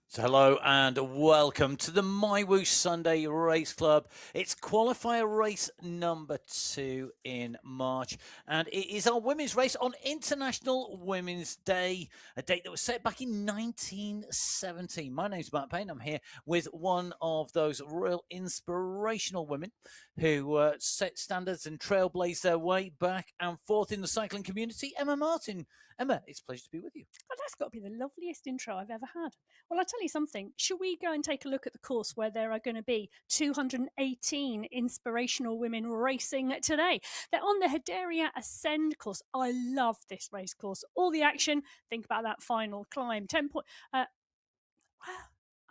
So hello and welcome to the MyWhoosh Sunday Race Club. It's qualifier race number 2 in March, and it is our women's race on International Women's Day, a date that was set back in 1970. My name's Matt Payne. I'm here with one of those real inspirational women who set standards and trailblazed their way back and forth in the cycling community, Emma Martin. Emma, it's a pleasure to be with you. Oh, that's got to be the loveliest intro I've ever had. Well, I'll tell you something. Should we go and take a look at the course where there are going to be 218 inspirational women racing today? They're on the Hedera Ascend course. I love this race course. All the action. Think about that final climb. 10 point. I'm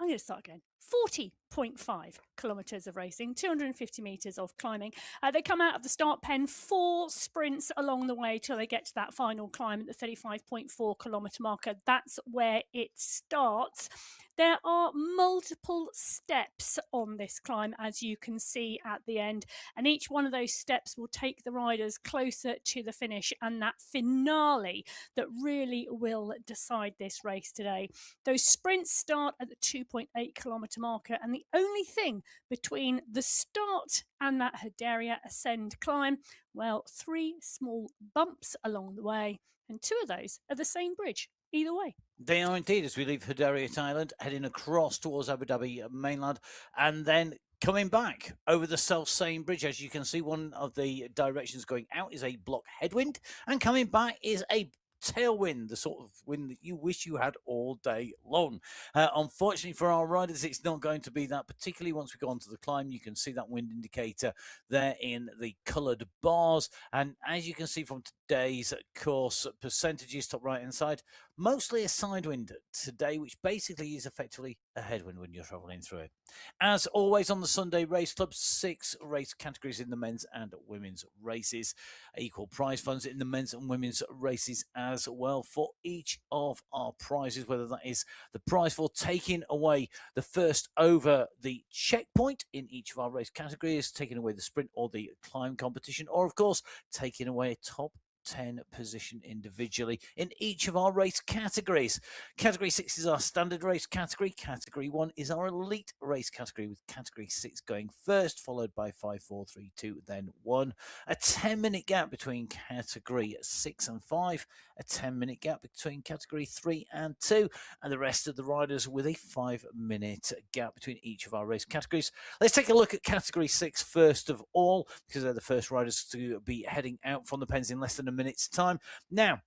going to start again. 40.5 kilometres of racing, 250 metres of climbing. They come out of the start pen, 4 sprints along the way till they get to that final climb at the 35.4 kilometre marker. That's where it starts. There are multiple steps on this climb, as you can see at the end, and each one of those steps will take the riders closer to the finish and that finale that really will decide this race today. Those sprints start at the 2.8 kilometre marker, and the only thing between the start and that Hedera Ascend climb, well, 3 small bumps along the way, and 2 of those are the same bridge either way. They are indeed, as we leave Hederiot Island, heading across towards Abu Dhabi mainland, and then coming back over the self-same bridge. As you can see, one of the directions going out is a block headwind, and coming back is a tailwind, the sort of wind that you wish you had all day long. Unfortunately for our riders, it's not going to be that, particularly once we go onto the climb. You can see that wind indicator there in the coloured bars, and as you can see from today's course percentages, top right hand side, mostly a side wind today, which basically is effectively a headwind when you're travelling through it. As always on the Sunday Race Club, 6 race categories in the men's and women's races, equal prize funds in the men's and women's races as well for each of our prizes, whether that is the prize for taking away the first over the checkpoint in each of our race categories, taking away the sprint or the climb competition, or of course taking away a top 10 position individually in each of our race categories. Category 6 is our standard race category. Category 1 is our elite race category, with category 6 going first, followed by 5, 4, 3, 2, then 1. A 10-minute gap between category 6 and 5, a 10-minute gap between category 3 and 2, and the rest of the riders with a 5-minute gap between each of our race categories. Let's take a look at category 6 first of all, because they're the first riders to be heading out from the pens in less than a minute's time. Now,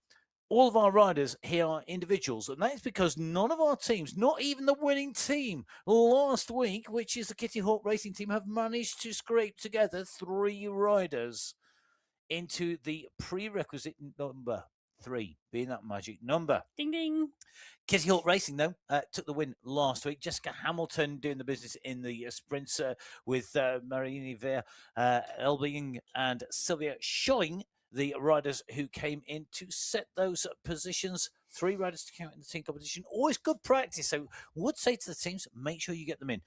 all of our riders here are individuals, and that is because none of our teams, not even the winning team last week, which is the Kitty Hawk Racing team, have managed to scrape together 3 riders into the prerequisite number 3, being that magic number. Ding ding. Kitty Hawk Racing, though, took the win last week. Jessica Hamilton doing the business in the sprints with Marini Veer, Elbing and Sylvia Scholling, the riders who came in to set those positions. 3 riders to count in the team competition. Always good practice. So would say to the teams, make sure you get them in.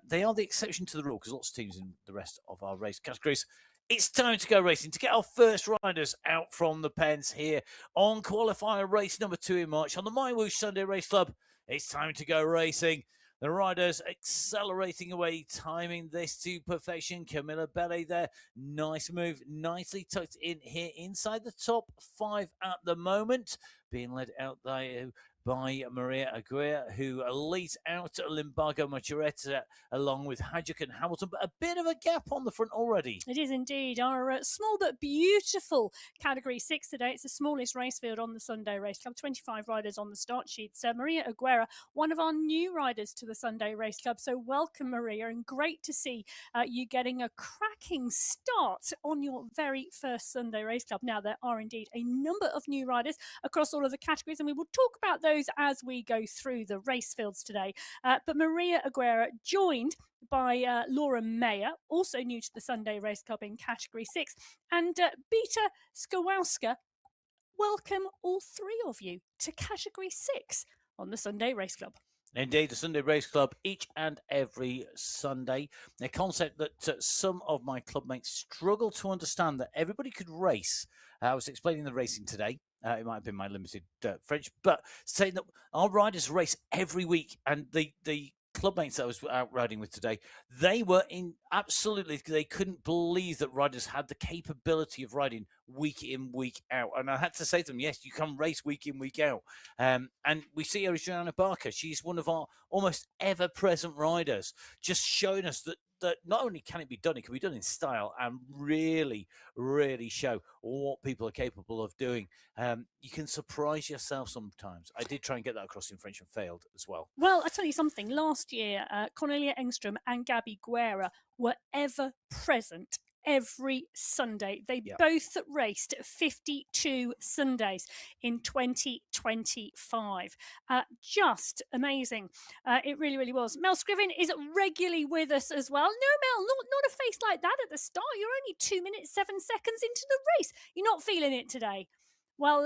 They are the exception to the rule, because lots of teams in the rest of our race categories. It's time to go racing, to get our first riders out from the pens here on qualifier race number 2 in March on the MyWhoosh Sunday Race Club. It's time to go racing. The riders accelerating away, timing this to perfection. Camilla Belle there, nice move, nicely tucked in here inside the top 5 at the moment. Being led out there by Maria Aguirre, who leads out Limbago Machoretta along with Hadjuk and Hamilton, but a bit of a gap on the front already. It is indeed our small but beautiful category 6 today. It's the smallest race field on the Sunday Race Club. 25 riders on the start sheets. Maria Aguirre, one of our new riders to the Sunday Race Club. So welcome, Maria, and great to see you getting a cracking start on your very first Sunday Race Club. Now, there are indeed a number of new riders across all of the categories, and we will talk about those as we go through the race fields today. But Maria Aguirre joined by Laura Mayer, also new to the Sunday Race Club in category 6, and Beta Skowalska. Welcome all 3 of you to category 6 on the Sunday Race Club. Indeed, the Sunday Race Club each and every Sunday. A concept that some of my club mates struggle to understand, that everybody could race. I was explaining the racing today. It might have been my limited French, but saying that our riders race every week, and the clubmates that I was out riding with today, they were in absolutely, they couldn't believe that riders had the capability of riding week in, week out. And I had to say to them, yes, you can race week in, week out. And we see Joanna Barker. She's one of our almost ever present riders, just showing us that not only can it be done, it can be done in style and really, really show what people are capable of doing. You can surprise yourself sometimes. I did try and get that across in French and failed as well. Well, I'll tell you something. Last year, Cornelia Engstrom and Gabby Guerra were ever present every Sunday. They both raced 52 Sundays in 2025. Just amazing. It really, really was. Mel Scriven is regularly with us as well. No, Mel, not a face like that at the start. You're only 2 minutes, 7 seconds into the race. You're not feeling it today. Well,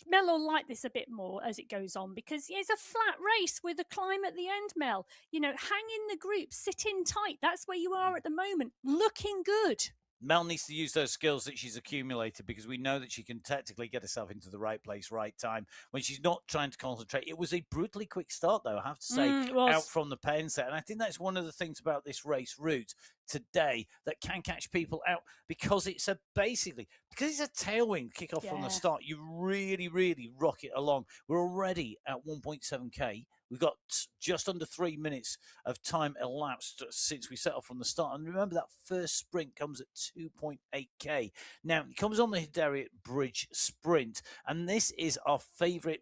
Mel will like this a bit more as it goes on, because it's a flat race with a climb at the end, Mel. You know, hang in the group, sit in tight. That's where you are at the moment. Looking good. Mel needs to use those skills that she's accumulated, because we know that she can tactically get herself into the right place, right time, when she's not trying to concentrate. It was a brutally quick start, though, I have to say, out from the pen set. And I think that's one of the things about this race route today that can catch people out, because it's a tailwind kickoff from the start. You really, really rock it along. We're already at 1.7k. We've got just under 3 minutes of time elapsed since we set off from the start. And remember, that first sprint comes at 2.8k. Now, it comes on the Hidariot Bridge sprint. And this is our favourite,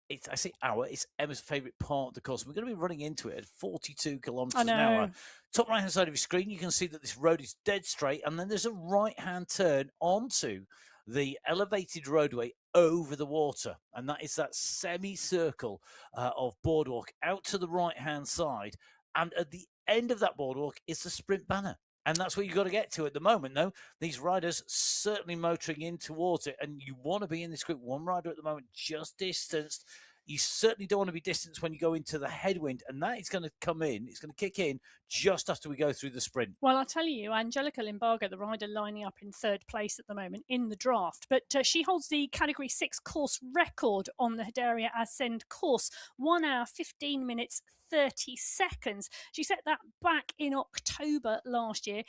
it's Emma's favourite part of the course. We're going to be running into it at 42 kilometres an hour. Top right-hand side of your screen, you can see that this road is dead straight. And then there's a right-hand turn onto the elevated roadway over the water, and that is that semicircle of boardwalk out to the right-hand side. And at the end of that boardwalk is the sprint banner. And that's what you've got to get to at the moment, though. These riders certainly motoring in towards it, and you want to be in this group. One rider at the moment just distanced. You certainly don't want to be distanced when you go into the headwind, and that is going to come in. It's going to kick in just after we go through the sprint. Well, I'll tell you, Angelica Limbaga, the rider lining up in third place at the moment in the draft, but she holds the Category 6 course record on the Hidaria Ascend course, 1 hour, 15 minutes, 30 seconds. She set that back in October last year.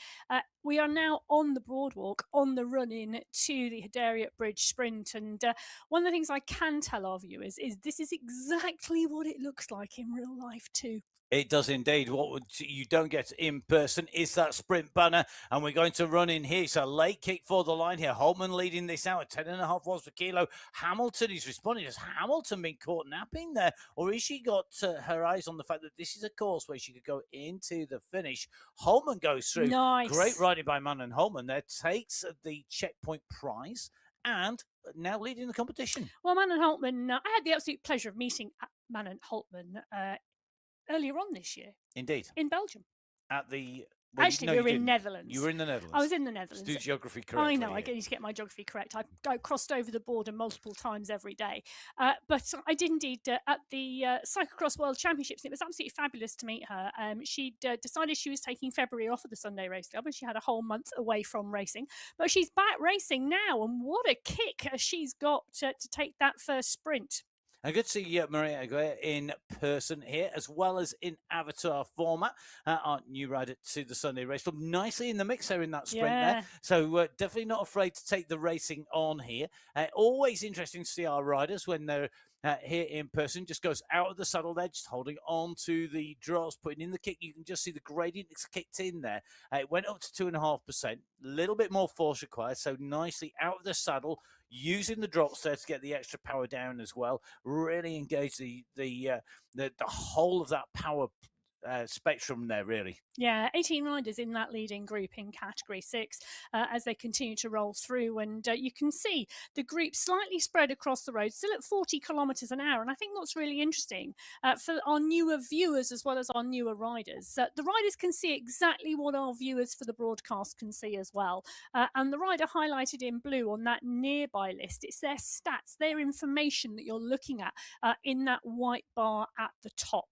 We are now on the boardwalk, on the run-in to the Hidariot Bridge sprint. And one of the things I can tell our viewers is this is exactly what it looks like in real life too. It does indeed. What you don't get in person is that sprint banner, and we're going to run in here. It's a late kick for the line here. Holtman leading this out at 10.5 watts per kilo. Hamilton is responding. Has Hamilton been caught napping there, or has she got her eyes on the fact that this is a course where she could go into the finish? Holtman goes through. Nice. Great riding by Manon Holtman there. Takes the checkpoint prize and now leading the competition. Well, Manon Holtman, I had the absolute pleasure of meeting Manon Holtman earlier on this year. Indeed. In Belgium. At the... Actually, we were in Netherlands. You were in the Netherlands. I was in the Netherlands. Do geography correctly. I know. I need to get my geography correct. I crossed over the border multiple times every day. But I did indeed at the Cyclocross World Championships. It was absolutely fabulous to meet her. She'd decided she was taking February off of the Sunday Race Club, and she had a whole month away from racing. But she's back racing now, and what a kick she's got to take that first sprint. And good to see Maria Aguirre in person here, as well as in avatar format. Our new rider to the Sunday Race Club. Nicely in the mix there in that sprint there. So definitely not afraid to take the racing on here. Always interesting to see our riders when they're here in person. Just goes out of the saddle there, just holding on to the drops, putting in the kick. You can just see the gradient it's kicked in there. It went up to 2.5%. A little bit more force required. So nicely out of the saddle, using the drops there to get the extra power down as well. Really engage the whole of that power spectrum there, really. Yeah, 18 riders in that leading group in Category 6 as they continue to roll through. And you can see the group slightly spread across the road, still at 40 kilometres an hour. And I think what's really interesting for our newer viewers as well as our newer riders, the riders can see exactly what our viewers for the broadcast can see as well. And the rider highlighted in blue on that nearby list, it's their stats, their information that you're looking at in that white bar at the top.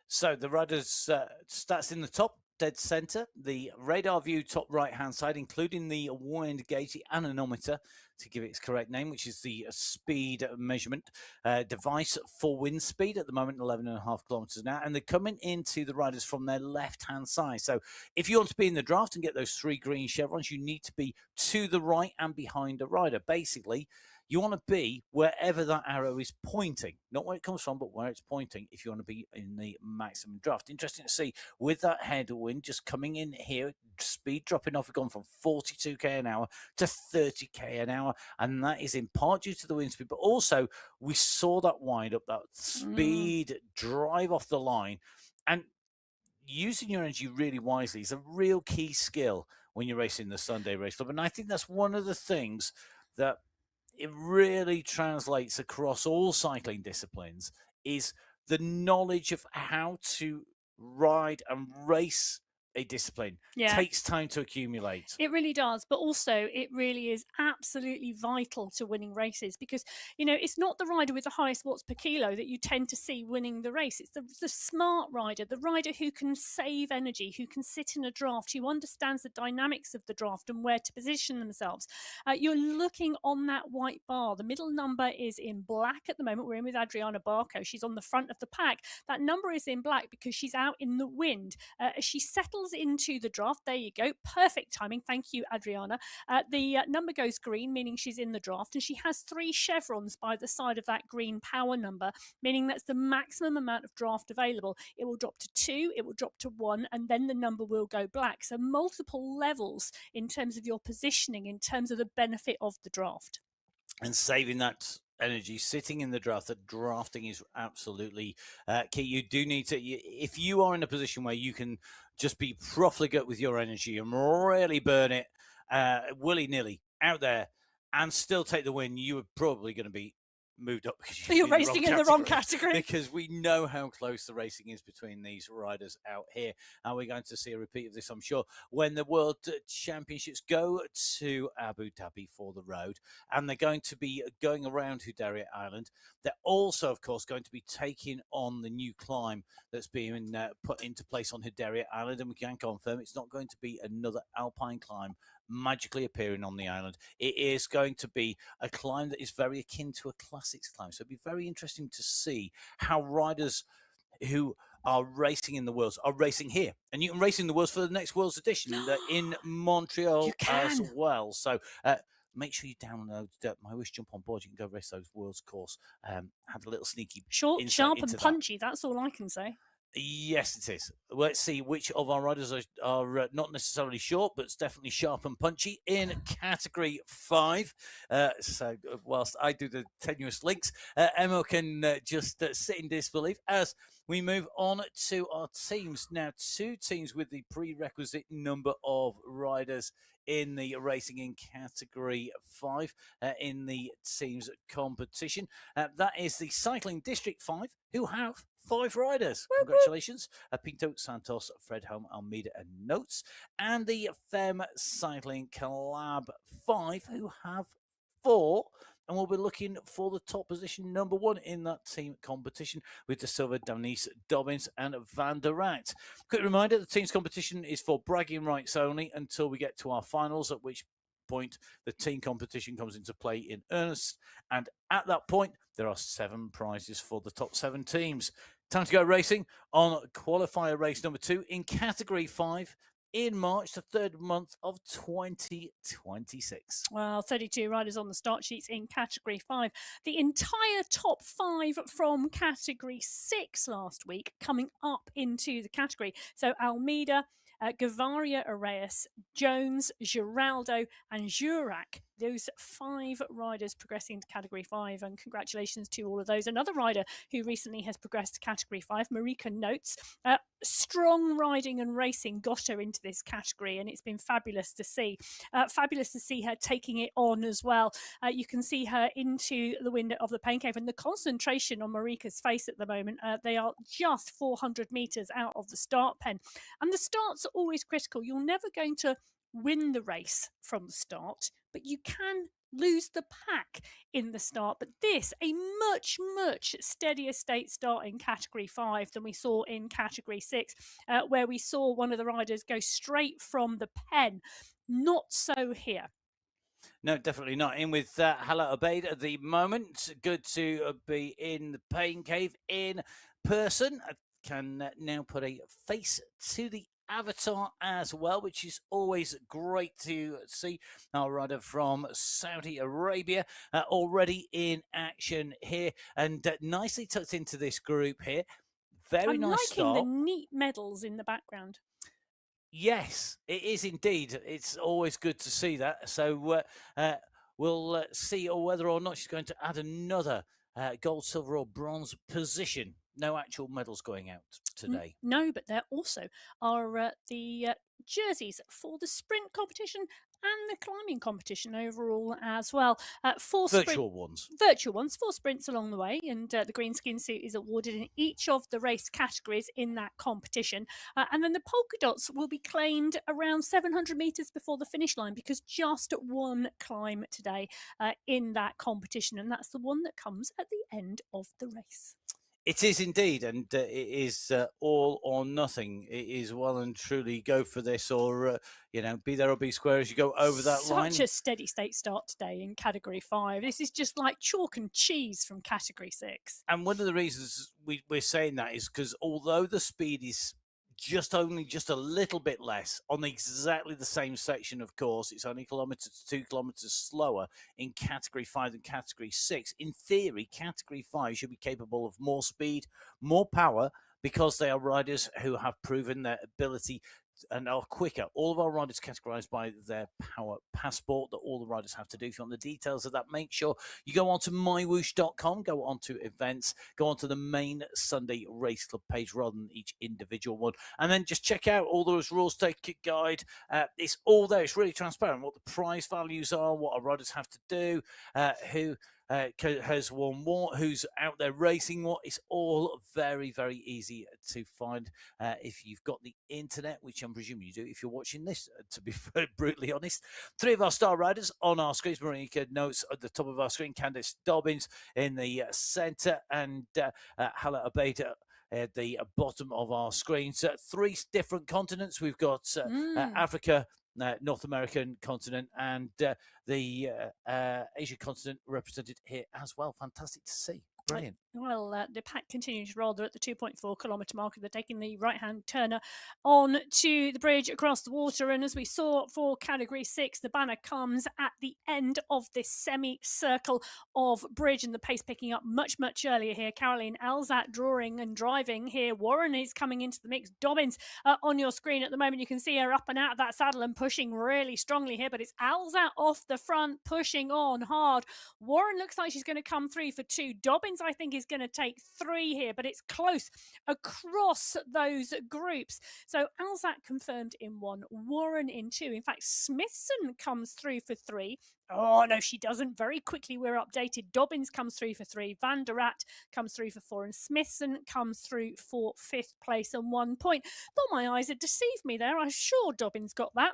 So the riders' stats in the top, dead center, the radar view top right-hand side, including the wind gauge, the anemometer, to give it its correct name, which is the speed measurement device for wind speed at the moment, 11.5 kilometers an hour. And they're coming into the riders from their left-hand side. So if you want to be in the draft and get those 3 green chevrons, you need to be to the right and behind a rider. Basically, you want to be wherever that arrow is pointing, not where it comes from, but where it's pointing if you want to be in the maximum draft. Interesting to see with that headwind just coming in here, speed dropping off. We've gone from 42k an hour to 30k an hour, and that is in part due to the wind speed, but also we saw that wind up, that speed drive off the line. And using your energy really wisely is a real key skill when you're racing the Sunday Race Club. And I think that's one of the things that it really translates across all cycling disciplines, is the knowledge of how to ride and race a discipline. Takes time to accumulate. It really does, but also it really is absolutely vital to winning races, because it's not the rider with the highest watts per kilo that you tend to see winning the race. It's the smart rider, the rider who can save energy, who can sit in a draft, who understands the dynamics of the draft and where to position themselves. You're looking on that white bar. The middle number is in black at the moment. We're in with Adriana Barco. She's on the front of the pack. That number is in black because she's out in the wind. As she settles into the draft, there you go, perfect timing. Thank you, Adriana. The number goes green, meaning she's in the draft, and she has 3 chevrons by the side of that green power number, meaning that's the maximum amount of draft available. It will drop to 2, it will drop to 1, and then the number will go black. So multiple levels in terms of your positioning, in terms of the benefit of the draft. And saving that energy sitting in the draft, that drafting is absolutely key. You do need to, if you are in a position where you can just be profligate with your energy and really burn it willy-nilly out there and still take the win, you are probably going to be moved up because you're racing in the wrong category, because we know how close the racing is between these riders out here, and we're going to see a repeat of this, I'm sure, when the World Championships go to Abu Dhabi for the road, and they're going to be going around Hudaybiya Island. They're also, of course, going to be taking on the new climb that's being put into place on Hudaybiya Island, and we can confirm it's not going to be another alpine climb magically appearing on the island. It is going to be a climb that is very akin to a classics climb. So it'll be very interesting to see how riders who are racing in the Worlds are racing here. And you can race in the Worlds for the next Worlds edition in Montreal as well. So make sure you download MyWhoosh, jump on board. You can go race those Worlds course. Have a little sneaky short, sharp and punchy. That's all I can say. Yes, it is. Let's see which of our riders are not necessarily short, but it's definitely sharp and punchy in category 5. So whilst I do the tenuous links, Emma can just sit in disbelief as we move on to our teams. Now, 2 teams with the prerequisite number of riders in the racing in category 5 in the teams competition. That is the Cycling District 5, who have 5 riders. Congratulations. Pinto, Santos, Fredholm, Almeida and Notes. And the Fem Cycling Collab 5, who have 4. And we'll be looking for the top position, number 1 in that team competition, with De Silva, Denise, Dobbins and Van der Rat. Quick reminder, the team's competition is for bragging rights only until we get to our finals, at which point the team competition comes into play in earnest. And at that point, there are 7 prizes for the top 7 teams. Time to go racing on qualifier race number 2 in category 5 in March, the 3rd month of 2026. Well, 32 riders on the start sheets in category 5. The entire top 5 from category 6 last week coming up into the category. So Almeida, Gavaria Areas, Jones, Giraldo and Jurac. Those 5 riders progressing to category 5, and congratulations to all of those. Another rider who recently has progressed to category 5, Marika Notes. Strong riding and racing got her into this category, and it's been fabulous to see. Fabulous to see her taking it on as well. You can see her into the window of the pain cave, and the concentration on Marika's face at the moment. They are just 400 meters out of the start pen, and the starts are always critical. You're never going to win the race from the start, but you can lose the pack in the start. But this, a much, much steadier state start in Category 5 than we saw in Category 6, where we saw one of the riders go straight from the pen. Not so here. No, definitely not. In with Hala Obeid at the moment. Good to be in the pain cave in person. I can now put a face to the avatar as well, which is always great to see. Our rider from Saudi Arabia already in action here and nicely tucked into this group here. Very I'm nice liking start. the neat medals in the background. Yes, it is indeed. It's always good to see that. So we'll see whether or not she's going to add another gold, silver, or bronze position. No actual medals going out today. No, but there also are the jerseys for the sprint competition and the climbing competition overall as well. Virtual ones. Virtual ones, 4 sprints along the way, and the green skin suit is awarded in each of the race categories in that competition. And then the polka dots will be claimed around 700 metres before the finish line, because just one climb today in that competition, and that's the one that comes at the end of the race. It is indeed, and it is all or nothing. It is well and truly go for this, or be there or be square as you go over that line. Such a steady state start today in Category 5. This is just like chalk and cheese from Category 6. And one of the reasons we're saying that is because although the speed is just a little bit less on exactly the same section, of course, it's only 2 kilometers slower in Category 5 than Category 6. In theory, Category 5 should be capable of more speed, more power, because they are riders who have proven their ability and are quicker. All of our riders categorized by their power passport that all the riders have to do. If you want the details of that, make sure you go on to mywhoosh.com, go on to events, go on to the main Sunday Race Club page rather than each individual one, and then just check out all those rules take guide. It's all there. It's really transparent what the prize values are, what our riders have to do, who has won what, who's out there racing what. It's all very, very easy to find if you've got the internet, which I'm presuming you do if you're watching this, to be brutally honest. 3 of our star riders on our screens. Marika Notes at the top of our screen, Candice Dobbins in the centre, and Hala Obeid at the bottom of our screens. 3 different continents. We've got Africa, North American continent, and the Asia continent represented here as well. Fantastic to see. Brilliant. Well, the pack continues rather at the 2.4 kilometre marker. They're taking the right-hand turner on to the bridge across the water. And as we saw for Category 6, the banner comes at the end of this semicircle of bridge, and the pace picking up much, much earlier here. Caroline Alzat drawing and driving here. Warren is coming into the mix. Dobbins on your screen at the moment. You can see her up and out of that saddle and pushing really strongly here, but it's Alzat off the front, pushing on hard. Warren looks like she's going to come through for 2. Dobbins, I think, is going to take 3 here, but it's close across those groups. So Alzat confirmed in 1, Warren in 2. In fact, Smithson comes through for 3. Oh, no, she doesn't. Very quickly, we're updated. Dobbins comes through for 3. Van der Rat comes through for 4. And Smithson comes through for 5th place and 1 point. Thought my eyes had deceived me there. I'm sure Dobbins got that.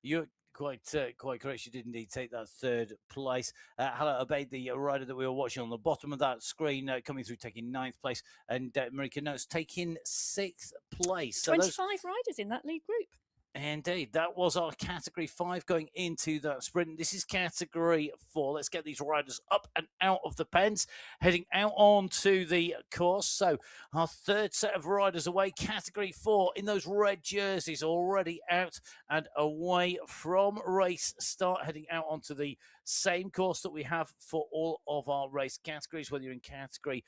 You're quite correct. She did indeed take that 3rd place. Hala Obeid, the rider that we were watching on the bottom of that screen, coming through, taking 9th place. And Marika Notes taking 6th place. So 25 riders in that lead group. Indeed, that was our Category 5 going into that sprint. This is Category 4. Let's get these riders up and out of the pens, heading out onto the course. So our 3rd set of riders away, Category 4, in those red jerseys, already out and away from race start, heading out onto the same course that we have for all of our race categories, whether you're in Category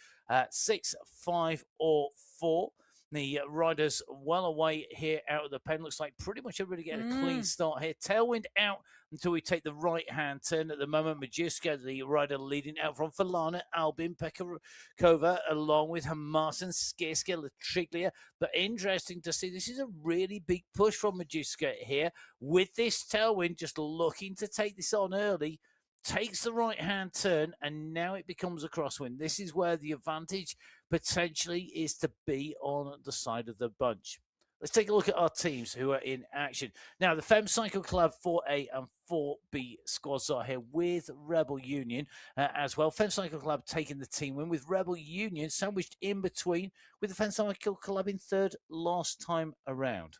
6, 5 or 4. The riders well away here out of the pen. Looks like pretty much everybody getting a clean start here. Tailwind out until we take the right-hand turn. At the moment, Majuska, the rider leading out from Falana, Albin, Pekakova, along with Martin, Skirska, Latriglia. But interesting to see, this is a really big push from Majuska here. With this tailwind, just looking to take this on early. Takes the right-hand turn, and now it becomes a crosswind. This is where the advantage potentially is to be on the side of the bunch. let's take a look at our teams who are in action. Now, the Fem Cycle Club 4A and 4B squads are here with Rebel Union as well. Fem Cycle Club taking the team win, with Rebel Union sandwiched in between, with the Fem Cycle Club in third last time around.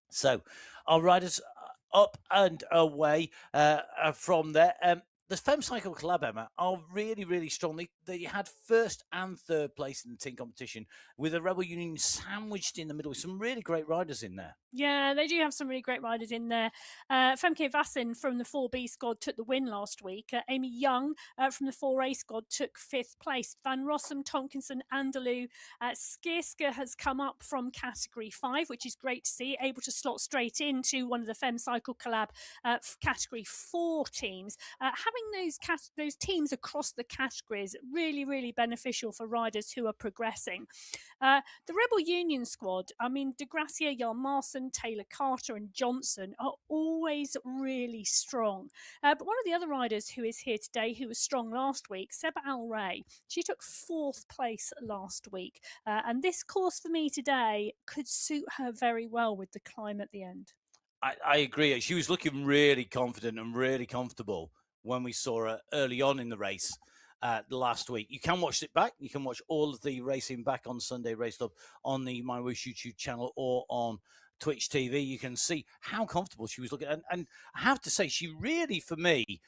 So our riders up and away from there. The Fem Cycle Club, Emma, are really, really strong. They had first and third place in the team competition, with the Rebel Union sandwiched in the middle with some really great riders in there. Yeah, they do have some really great riders in there. Femke Vassin from the 4B squad took the win last week. Amy Young from the 4A squad took fifth place. Van Rossum, Tomkinson, Andalou. Skirska has come up from category 5, which is great to see, able to slot straight into one of the Fem Cycle Collab category 4 teams. Having those teams across the categories really, really beneficial for riders who are progressing. The Rebel Union squad, I mean, De Gracia, Yarmarson, Taylor Carter and Johnson are always really strong. But one of the other riders who is here today, who was strong last week, Seba Al Ray, she took fourth place last week. And this course for me today could suit her very well with the climb at the end. I agree. She was looking really confident and really comfortable when we saw her early on in the race last week. You can watch it back. You can watch all of the racing back on Sunday Race Club on the MyWhoosh YouTube channel or on Twitch TV. You can see how comfortable she was looking. And I have to say, she really, for me,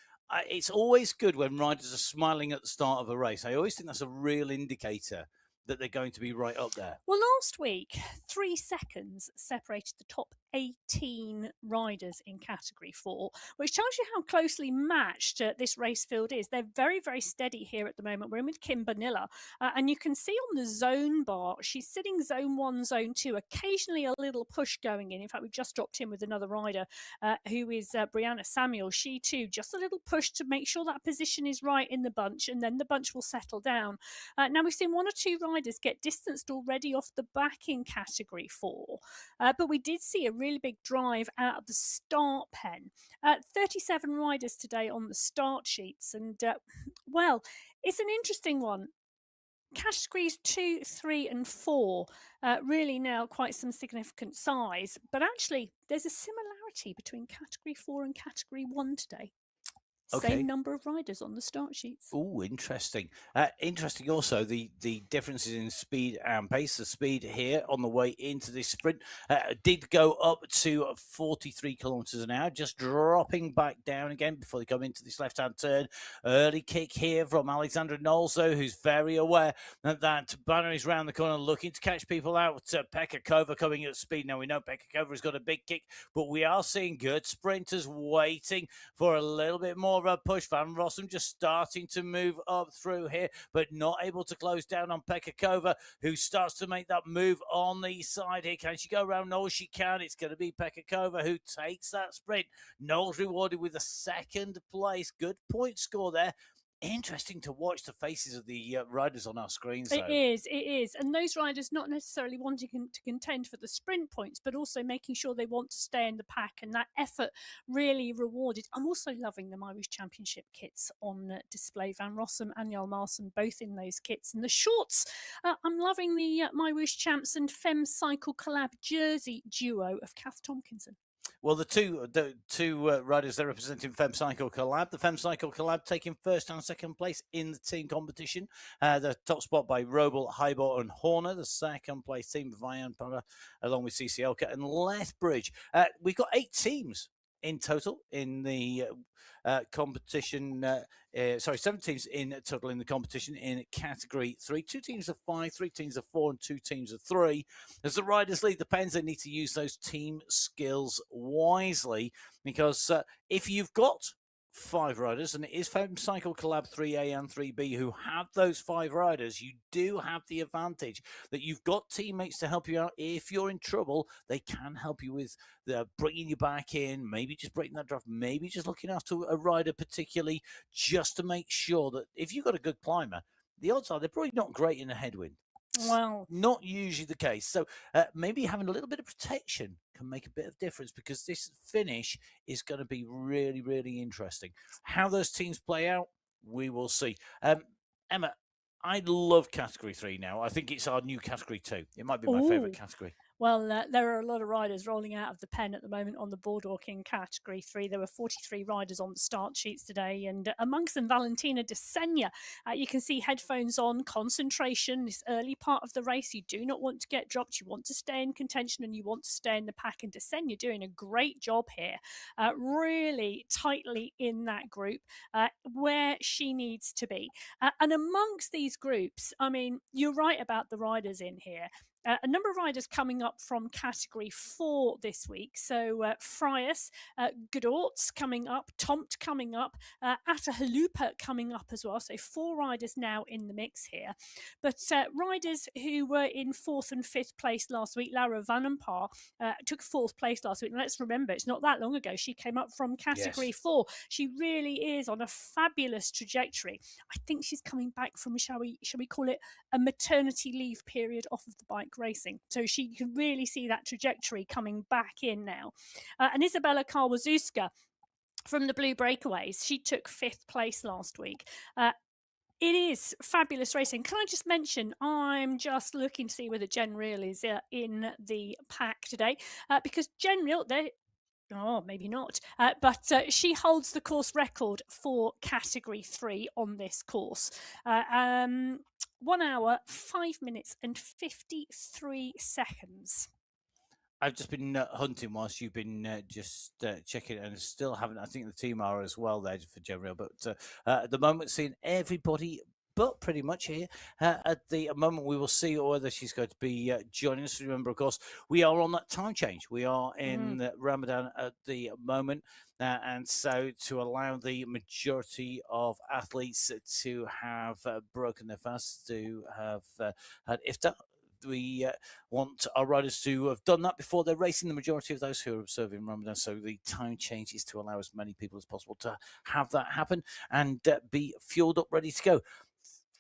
it's always good when riders are smiling at the start of a race. I always think that's a real indicator that they're going to be right up there. Well, last week, 3 seconds separated the top 18 riders in category 4, which tells you how closely matched this race field is. They're very, very steady here at the moment. We're in with Kim Bonilla, and you can see on the zone bar, she's sitting zone 1, zone 2, occasionally a little push going in. In fact, we've just dropped in with another rider who is Brianna Samuel. She too, just a little push to make sure that position is right in the bunch, and then the bunch will settle down. Now, we've seen 1 or 2 riders get distanced already off the back in category 4, but we did see a really big drive out of the start pen. 37 riders today on the start sheets, and well, it's an interesting one. Categories 2, 3 and 4 really now quite some significant size, but actually there's a similarity between category 4 and category 1 today. Okay. Same number of riders on the start sheets. Oh, interesting. Interesting also the differences in speed and pace. The speed here on the way into this sprint did go up to 43 kilometers an hour, just dropping back down again before they come into this left-hand turn. Early kick here from Alexandra Knowles, though, who's very aware that Banner is round the corner looking to catch people out. Pekka Kova coming at speed. Now, we know Pekka Kova has got a big kick, but we are seeing good sprinters waiting for a little bit more of a push. Van Rossum just starting to move up through here, but not able to close down on Pekka Kova, who starts to make that move on the side here. Can she go around Knowles? She can. It's going to be Pekka Kova who takes that sprint. Knowles rewarded with a second place. Good point score there. Interesting to watch the faces of the riders on our screens. Though. It is. And those riders not necessarily wanting to contend for the sprint points, but also making sure they want to stay in the pack, and that effort really rewarded. I'm also loving the MyWhoosh Championship kits on display. Van Rossum and Yarmarson both in those kits. And the shorts, I'm loving the MyWhoosh Champs and Fem Cycle Collab jersey duo of Kath Tomkinson. Well, the two riders they're representing Fem Cycle Collab. The Fem Cycle Collab taking first and second place in the team competition. The top spot by Robel, Hybor and Horner. The second place team Vian Para, along with CCLK and Lethbridge. We've got 8 teams in total in the competition. 7 teams in total in the competition in category 3. 2 teams of 5, 3 teams of 4, and 2 teams of 3. As the riders lead the pens, they need to use those team skills wisely, because if you've got 5 riders, and it is Fem Cycle Collab 3A and 3B who have those 5 riders, you do have the advantage that you've got teammates to help you out. If you're in trouble, they can help you with bringing you back in, maybe just breaking that draft, maybe just looking after a rider particularly, just to make sure that if you've got a good climber, the odds are they're probably not great in a headwind. Well, not usually the case. So maybe having a little bit of protection can make a bit of difference, because this finish is going to be really, really interesting. How those teams play out, we will see. Emma, I love category 3 now. I think it's our new category 2. It might be my favorite category. Well, there are a lot of riders rolling out of the pen at the moment on the boardwalk in Category 3. There were 43 riders on the start sheets today, and amongst them, Valentina de Senya. You can see headphones on, concentration, this early part of the race. You do not want to get dropped. You want to stay in contention and you want to stay in the pack. And de Senya doing a great job here, really tightly in that group where she needs to be. And amongst these groups, I mean, you're right about the riders in here. A number of riders coming up from Category 4 this week. So Frias, Godorts coming up, Tomt coming up, Atahalupa coming up as well. So 4 riders now in the mix here. But riders who were in 4th and 5th place last week, Laura Vanenpar took 4th place last week. And let's remember, it's not that long ago. She came up from Category 4. She really is on a fabulous trajectory. I think she's coming back from, shall we call it, a maternity leave period off of the bike racing. So she can really see that trajectory coming back in now. And Isabella Kawazuska from the Blue Breakaways, she took 5th place last week. It is fabulous racing. Can I just mention, I'm just looking to see whether Jen Reel is in the pack today, because Jen Reel, oh, maybe not. But she holds the course record for Category 3 on this course. 1 hour, 5 minutes and 53 seconds. I've just been hunting whilst you've been just checking, and still haven't. I think the team are as well there for General, but at the moment, seeing everybody but pretty much here at the moment. We will see whether she's going to be joining us. Remember, of course, we are on that time change. We are in Ramadan at the moment. And so to allow the majority of athletes to have broken their fast, to have had iftar, we want our riders to have done that before they're racing, the majority of those who are observing Ramadan. So the time changes to allow as many people as possible to have that happen and be fueled up, ready to go.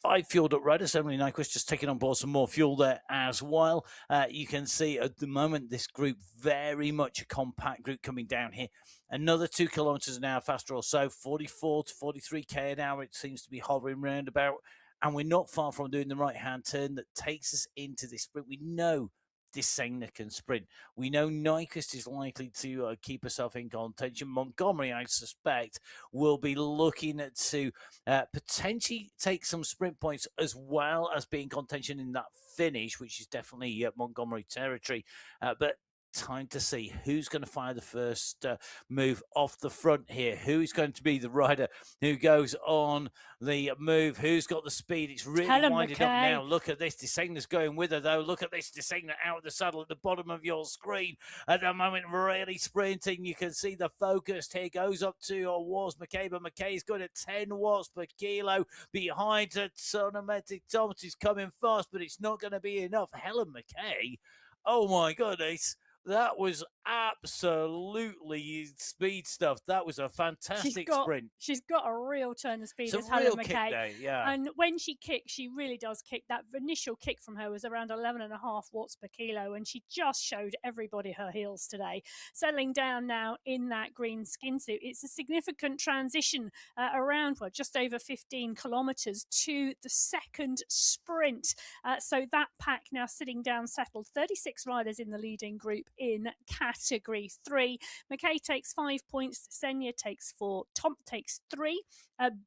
5 fueled up riders. Emily Nyquist just taking on board some more fuel there as well. You can see at the moment this group, very much a compact group coming down here. Another 2 kilometres an hour faster or so, 44 to 43k an hour. It seems to be hovering round about. And we're not far from doing the right-hand turn that takes us into this sprint. We know Desegna can sprint. We know Nyquist is likely to keep herself in contention. Montgomery, I suspect, will be looking to potentially take some sprint points as well as being contention in that finish, which is definitely Montgomery territory. But time to see who's going to fire the first move off the front here. Who's going to be the rider who goes on the move? Who's got the speed? It's really winding up now. Look at this. Desegna's going with her, though. Look at this. Desegna out of the saddle at the bottom of your screen. At the moment, really sprinting. You can see the focus here goes up to Wars McKay, but McKay's got at 10 watts per kilo. Behind her, Sonomatic Thomas is coming fast, but it's not going to be enough. Helen McKay, oh my goodness. That was absolutely speed stuff. that was a fantastic sprint. She's got a real turn of speed as Helen McKay. And when she kicks, she really does kick. That initial kick from her was around 11.5 watts per kilo, and she just showed everybody her heels today. Settling down now in that green skin suit. It's a significant transition around just over 15 kilometres to the second sprint. So that pack now sitting down settled. 36 riders in the leading group in Category 3. McKay takes 5 points, Senya takes 4, Tomp takes 3,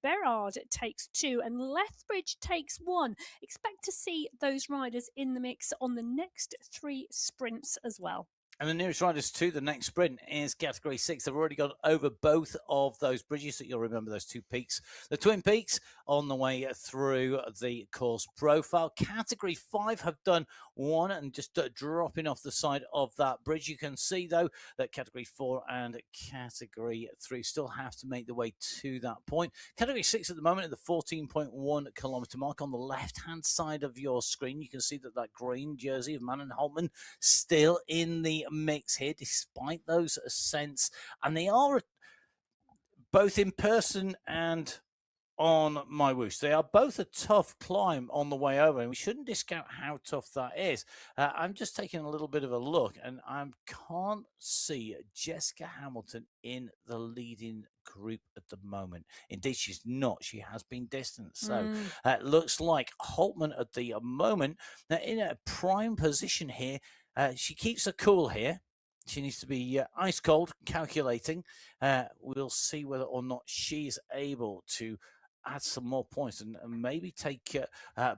Berard takes 2, and Lethbridge takes 1. Expect to see those riders in the mix on the next 3 sprints as well. And the nearest riders to the next sprint is Category 6. They've already gone over both of those bridges. That you'll remember those 2 peaks. The Twin Peaks on the way through the course profile. Category 5 have done one and just dropping off the side of that bridge. You can see, though, that Category 4 and Category 3 still have to make the way to that point. Category 6 at the moment at the 14.1 kilometre mark. On the left-hand side of your screen, you can see that green jersey of Manon Holtman still in the mix here, despite those ascents, and they are both in person and on MyWhoosh. They are both a tough climb on the way over, and we shouldn't discount how tough that is. I'm just taking a little bit of a look, and I can't see Jessica Hamilton in the leading group at the moment. Indeed, she's not. She has been distanced. So it looks like Holtman at the moment in a prime position here. She keeps her cool here. She needs to be ice cold, calculating. We'll see whether or not she's able to add some more points and maybe take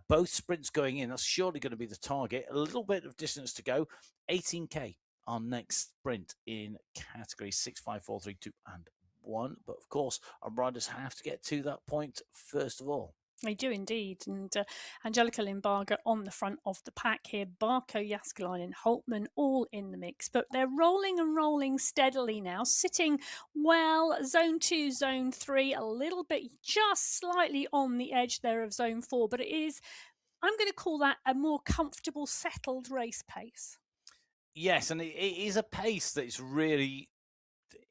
both sprints going in. That's surely going to be the target. A little bit of distance to go. 18K, our next sprint in category 6, 5, 4, 3, 2, and 1. But of course, our riders have to get to that point first of all. They do indeed. And Angelica Limbaga on the front of the pack here. Barco, Jaskalainen, Holtman all in the mix. But they're rolling and rolling steadily now, sitting well. Zone 2, Zone 3, a little bit just slightly on the edge there of Zone 4. But it is, I'm going to call that a more comfortable, settled race pace. Yes, and it is a pace that's really,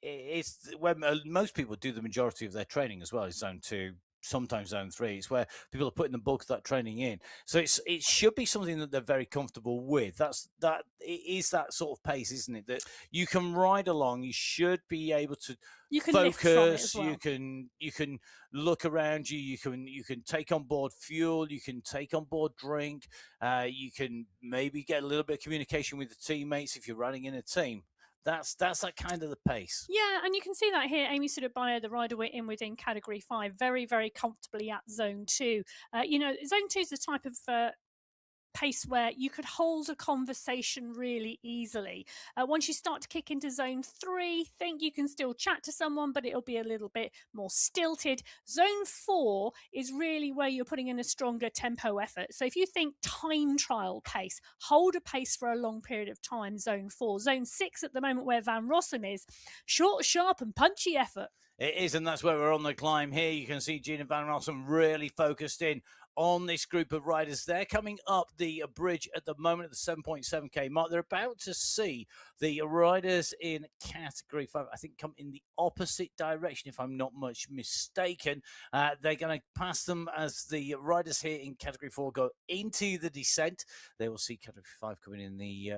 it's when most people do the majority of their training as well, is Zone 2, sometimes Zone 3. It's where people are putting the bulk of that training in. So it should be something that they're very comfortable with. It is that sort of pace, isn't it? That you can ride along. You should be able to focus. Well. You can look around you. You can take on board fuel. You can take on board drink. You can maybe get a little bit of communication with the teammates if you're running in a team. That's that kind of the pace. Yeah, and you can see that here. Amy Sudabaya, the rider we're in within category 5, very, very comfortably at Zone 2. Zone 2 is the type of pace where you could hold a conversation really easily. Once you start to kick into Zone 3, think you can still chat to someone, but it'll be a little bit more stilted. Zone 4 is really where you're putting in a stronger tempo effort. So if you think time trial pace, hold a pace for a long period of time, Zone 4. Zone 6 at the moment where Van Rossum is, short, sharp and punchy effort. It is, and that's where we're on the climb here. You can see Gina Van Rossum really focused in on this group of riders. They're coming up the bridge at the moment at the 7.7K mark. They're about to see the riders in category 5, I think, come in the opposite direction, if I'm not much mistaken. They're going to pass them as the riders here in category 4 go into the descent. They will see category 5 coming in the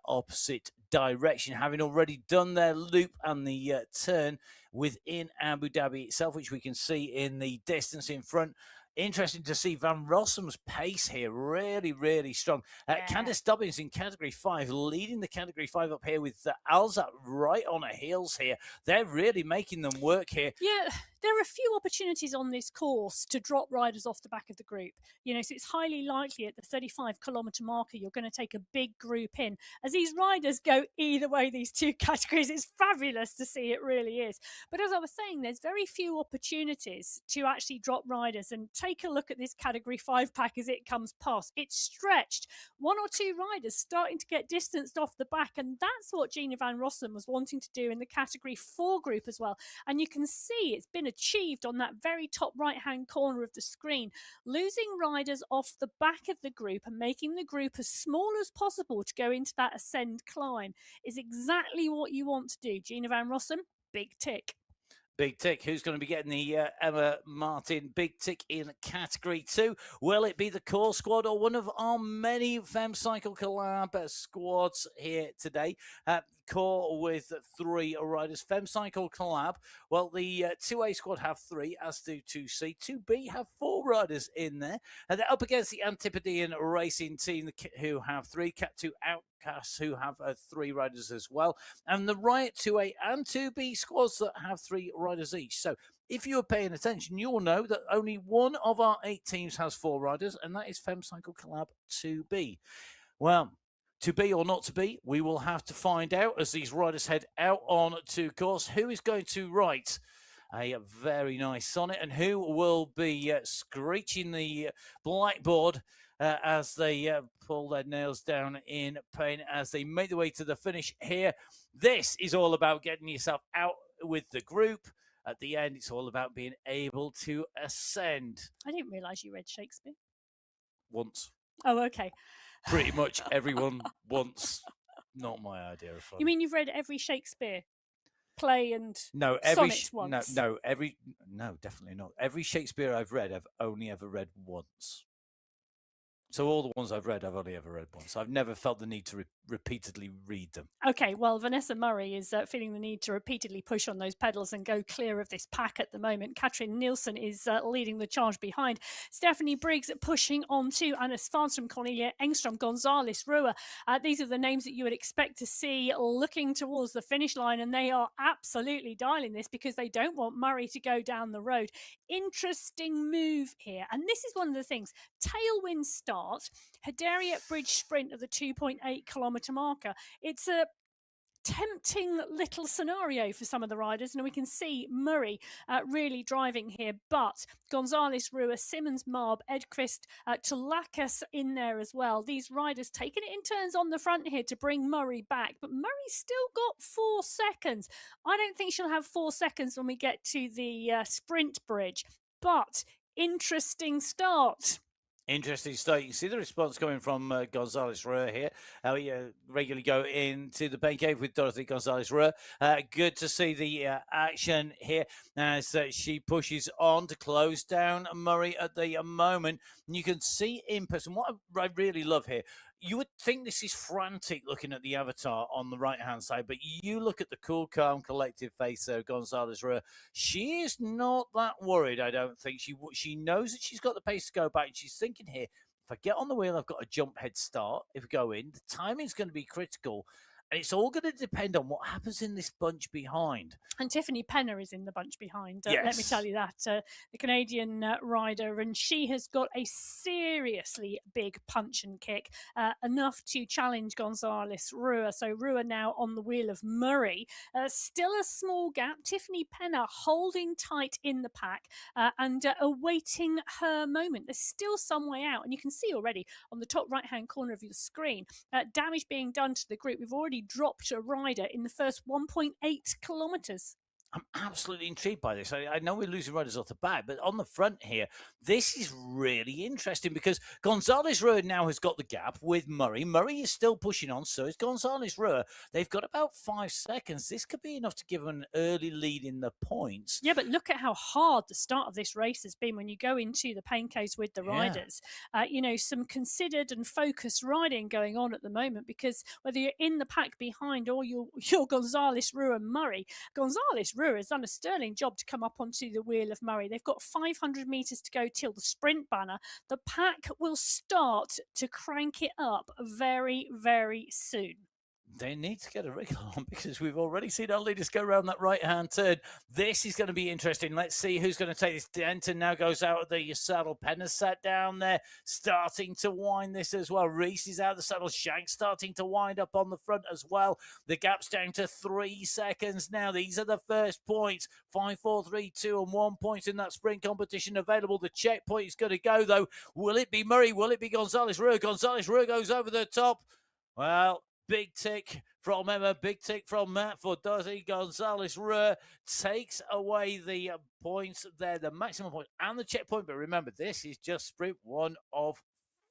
opposite direction, having already done their loop and the turn within Abu Dhabi itself, which we can see in the distance in front. Interesting to see Van Rossum's pace here, really, really strong. Candice Dobbins in category 5, leading the category 5 up here with Alzat right on her heels here. They're really making them work here. Yeah, there are a few opportunities on this course to drop riders off the back of the group. So it's highly likely at the 35-kilometre marker, you're going to take a big group in. As these riders go either way, these two categories, it's fabulous to see, it really is. But as I was saying, there's very few opportunities to actually drop riders, and take a look at this category 5 pack as it comes past. It's stretched. One or two riders starting to get distanced off the back, and that's what Gina Van Rossum was wanting to do in the category 4 group as well. And you can see it's been achieved on that very top right-hand corner of the screen. Losing riders off the back of the group and making the group as small as possible to go into that ascend climb is exactly what you want to do. Gina Van Rossum, big tick. Big tick. Who's going to be getting the Emma Martin big tick in category 2? Will it be the core squad or one of our many FemCycle collab squads here today? Core with 3 riders. FemCycle collab, well, the 2A squad have 3, as do 2C. 2B have 4 riders in there. And they're up against the Antipodean Racing team, who have 3. Cat 2 Outcasts, who have 3 riders as well. And the Riot 2A and 2B squads that have 3 riders each. So if you're paying attention, you'll know that only one of our 8 teams has 4 riders, and that is FemCycle collab 2B. Well, to be or not to be, we will have to find out as these riders head out on to course who is going to write a very nice sonnet and who will be screeching the blackboard as they pull their nails down in pain as they make their way to the finish here. This is all about getting yourself out with the group. At the end, it's all about being able to ascend. I didn't realise you read Shakespeare. Once. Oh, okay. Pretty much everyone once. Not my idea of fun. You mean you've read every Shakespeare play and no, sonnets once? No, definitely not. Every Shakespeare I've read, I've only ever read once. So all the ones I've read, I've only ever read once. I've never felt the need to repeatedly read them. Okay, well, Vanessa Murray is feeling the need to repeatedly push on those pedals and go clear of this pack at the moment. Katrin Nielsen is leading the charge behind. Stephanie Briggs pushing on to Anna Svanström, Cornelia Engström, Gonzalez Rua. These are the names that you would expect to see looking towards the finish line, and they are absolutely dialing this because they don't want Murray to go down the road. Interesting move here, and this is one of the things. Tailwind start, Hederiot Bridge sprint of the 2.8 kilometre marker. It's a tempting little scenario for some of the riders, and we can see Murray really driving here, but Gonzalez, Rua, Simmons, Marb, Edqvist, Tulakas in there as well. These riders taking it in turns on the front here to bring Murray back, but Murray's still got 4 seconds. I don't think she'll have 4 seconds when we get to the sprint bridge, but interesting start. Interesting start. You can see the response coming from Gonzalez Rua here. We regularly go into the pain cave with Dorothy Gonzalez Rua. Good to see the action here as she pushes on to close down Murray at the moment. And you can see in person what I really love here. You would think this is frantic looking at the avatar on the right-hand side, but you look at the cool, calm, collective face there, Gonzalez Rua. She is not that worried, I don't think. She knows that she's got the pace to go back, and she's thinking here, if I get on the wheel, I've got a jump head start. If we go in, the timing's going to be critical. And it's all going to depend on what happens in this bunch behind. And Tiffany Penner is in the bunch behind. Yes. Let me tell you that. The Canadian rider, and she has got a seriously big punch and kick, enough to challenge Gonzalez Rua. So Rua now on the wheel of Murray. Still a small gap. Tiffany Penner holding tight in the pack and awaiting her moment. There's still some way out. And you can see already on the top right-hand corner of your screen, damage being done to the group. We've already dropped a rider in the first 1.8 kilometres. I'm absolutely intrigued by this. I know we're losing riders off the back, but on the front here, this is really interesting because Gonzalez Rua now has got the gap with Murray. Murray is still pushing on, so is Gonzalez Rua. They've got about 5 seconds. This could be enough to give them an early lead in the points. Yeah, but look at how hard the start of this race has been when you go into the pain caves with the riders. Some considered and focused riding going on at the moment, because whether you're in the pack behind or you're Gonzalez Rua and Murray, Gonzalez Rua has done a sterling job to come up onto the wheel of Murray. They've got 500 metres to go till the sprint banner. The pack will start to crank it up very, very soon. They need to get a wriggle on because we've already seen our leaders go around that right-hand turn. This is going to be interesting. Let's see who's going to take this. Denton now goes out of the saddle. Penner sat down there, starting to wind this as well. Reese is out of the saddle. Shank starting to wind up on the front as well. The gap's down to 3 seconds now. These are the first points. 5, 4, 3, 2, and 1 point in that sprint competition available. The checkpoint is going to go, though. Will it be Murray? Will it be Gonzalez Rua? Gonzalez Rua goes over the top. Well, big tick from Emma, big tick from Matt for Dorothy Gonzalez Rua. Takes away the points there, the maximum point and the checkpoint. But remember, this is just sprint 1 of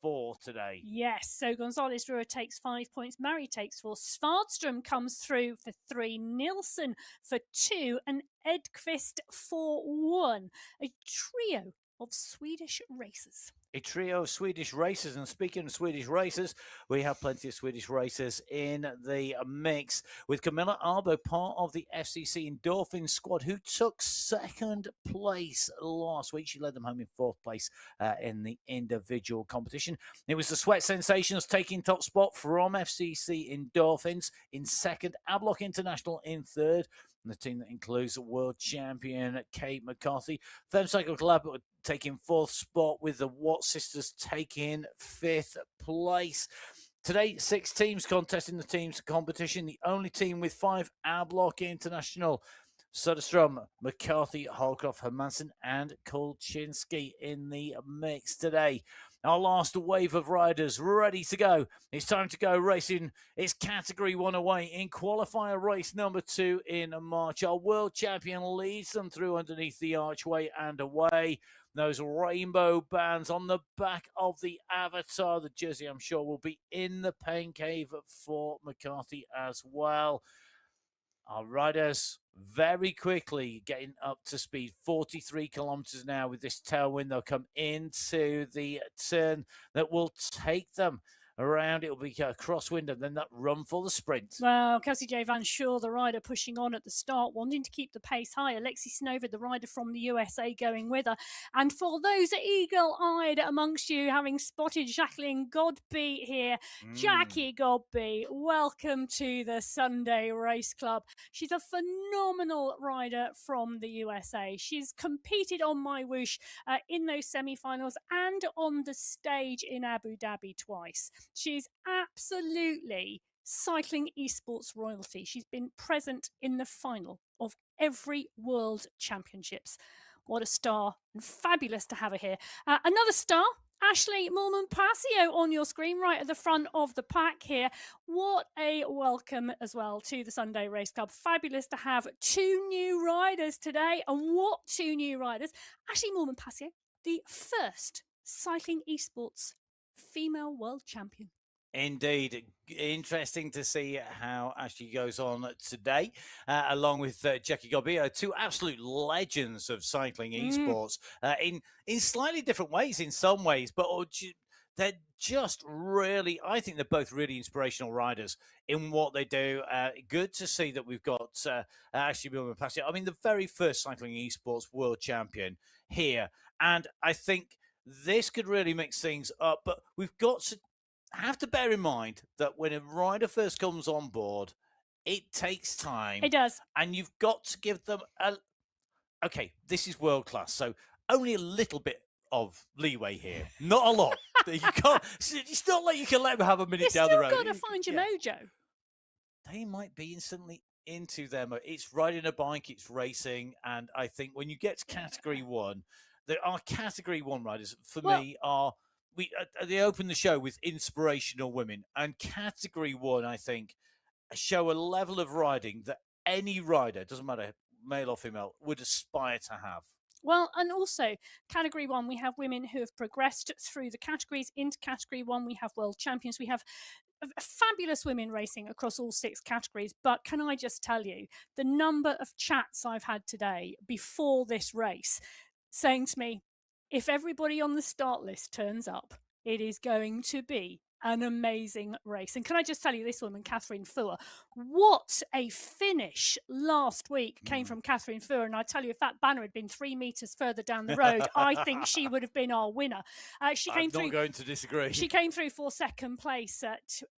4 today. Yes, so Gonzalez Rua takes 5 points. Murray takes 4. Svanström comes through for 3. Nielsen for 2. And Edqvist for 1. A trio of Swedish racers. A trio of Swedish racers. And speaking of Swedish racers, we have plenty of Swedish racers in the mix, with Camilla Arbo, part of the FCC Endorphin squad, who took 2nd place last week. She led them home in 4th place in the individual competition. It was the Sweat Sensations taking top spot from FCC Endorphins in 2nd, Ablock International in 3rd. And the team that includes world champion Kate McCarthy. Femcycle Club taking 4th spot, with the Watt sisters taking 5th place. Today, 6 teams contesting the team's competition. The only team with 5 Ablock International. Söderström, McCarthy, Holcroft, Hermansen, and Kolczynski in the mix today. Our last wave of riders ready to go. It's time to go racing. It's category 1 away in qualifier race number 2 in March. Our world champion leads them through underneath the archway and away. Those rainbow bands on the back of the avatar. The jersey, I'm sure, will be in the pain cave for McCarthy as well. Our riders very quickly getting up to speed, 43 kilometers an hour with this tailwind. They'll come into the turn that will take them around. It'll be a crosswind and then that run for the sprint. Well, Kelsey J. Van Shaw, the rider pushing on at the start, wanting to keep the pace high. Alexi Snova, the rider from the USA, going with her. And for those eagle-eyed amongst you, having spotted Jacqueline Godby here, Jackie Godby, welcome to the Sunday Race Club. She's a phenomenal rider from the USA. She's competed on MyWhoosh in those semi-finals and on the stage in Abu Dhabi twice. She's absolutely cycling esports royalty. She's been present in the final of every World Championships. What a star, and fabulous to have her here. Another star, Ashley Moolman-Passio, on your screen right at the front of the pack here. What a welcome as well to the Sunday Race Club. Fabulous to have two new riders today. And what two new riders? Ashley Moolman-Passio, the first cycling esports female world champion. Indeed. Interesting to see how Ashley goes on today, along with Jackie Godby, two absolute legends of cycling esports, in slightly different ways in some ways, but they're just really, I think they're both really inspirational riders in what they do. Good to see that we've got Ashley Moolman-Passio. I mean, the very first cycling esports world champion here. And I think this could really mix things up, but we've got to have to bear in mind that when a rider first comes on board, it takes time. It does. And you've got to give them okay, this is world class, so only a little bit of leeway here. Not a lot. You can't, it's not like you can let them have a minute down the road. You've still got to find your mojo. They might be instantly into them. It's riding a bike, it's racing, and I think when you get to category one, there are category one riders for me are they open the show with inspirational women, and category one, I think, show a level of riding that any rider, doesn't matter male or female, would aspire to have. Well, and also category one, we have women who have progressed through the categories into category one. We have world champions. We have fabulous women racing across all 6 categories. But can I just tell you, the number of chats I've had today before this race saying to me, if everybody on the start list turns up, it is going to be an amazing race. And can I just tell you, this woman, Catherine Fuhr, what a finish last week came from Catherine Fuhr. And I tell you, if that banner had been 3 meters further down the road, I think she would have been our winner. I'm not going to disagree. She came through for second place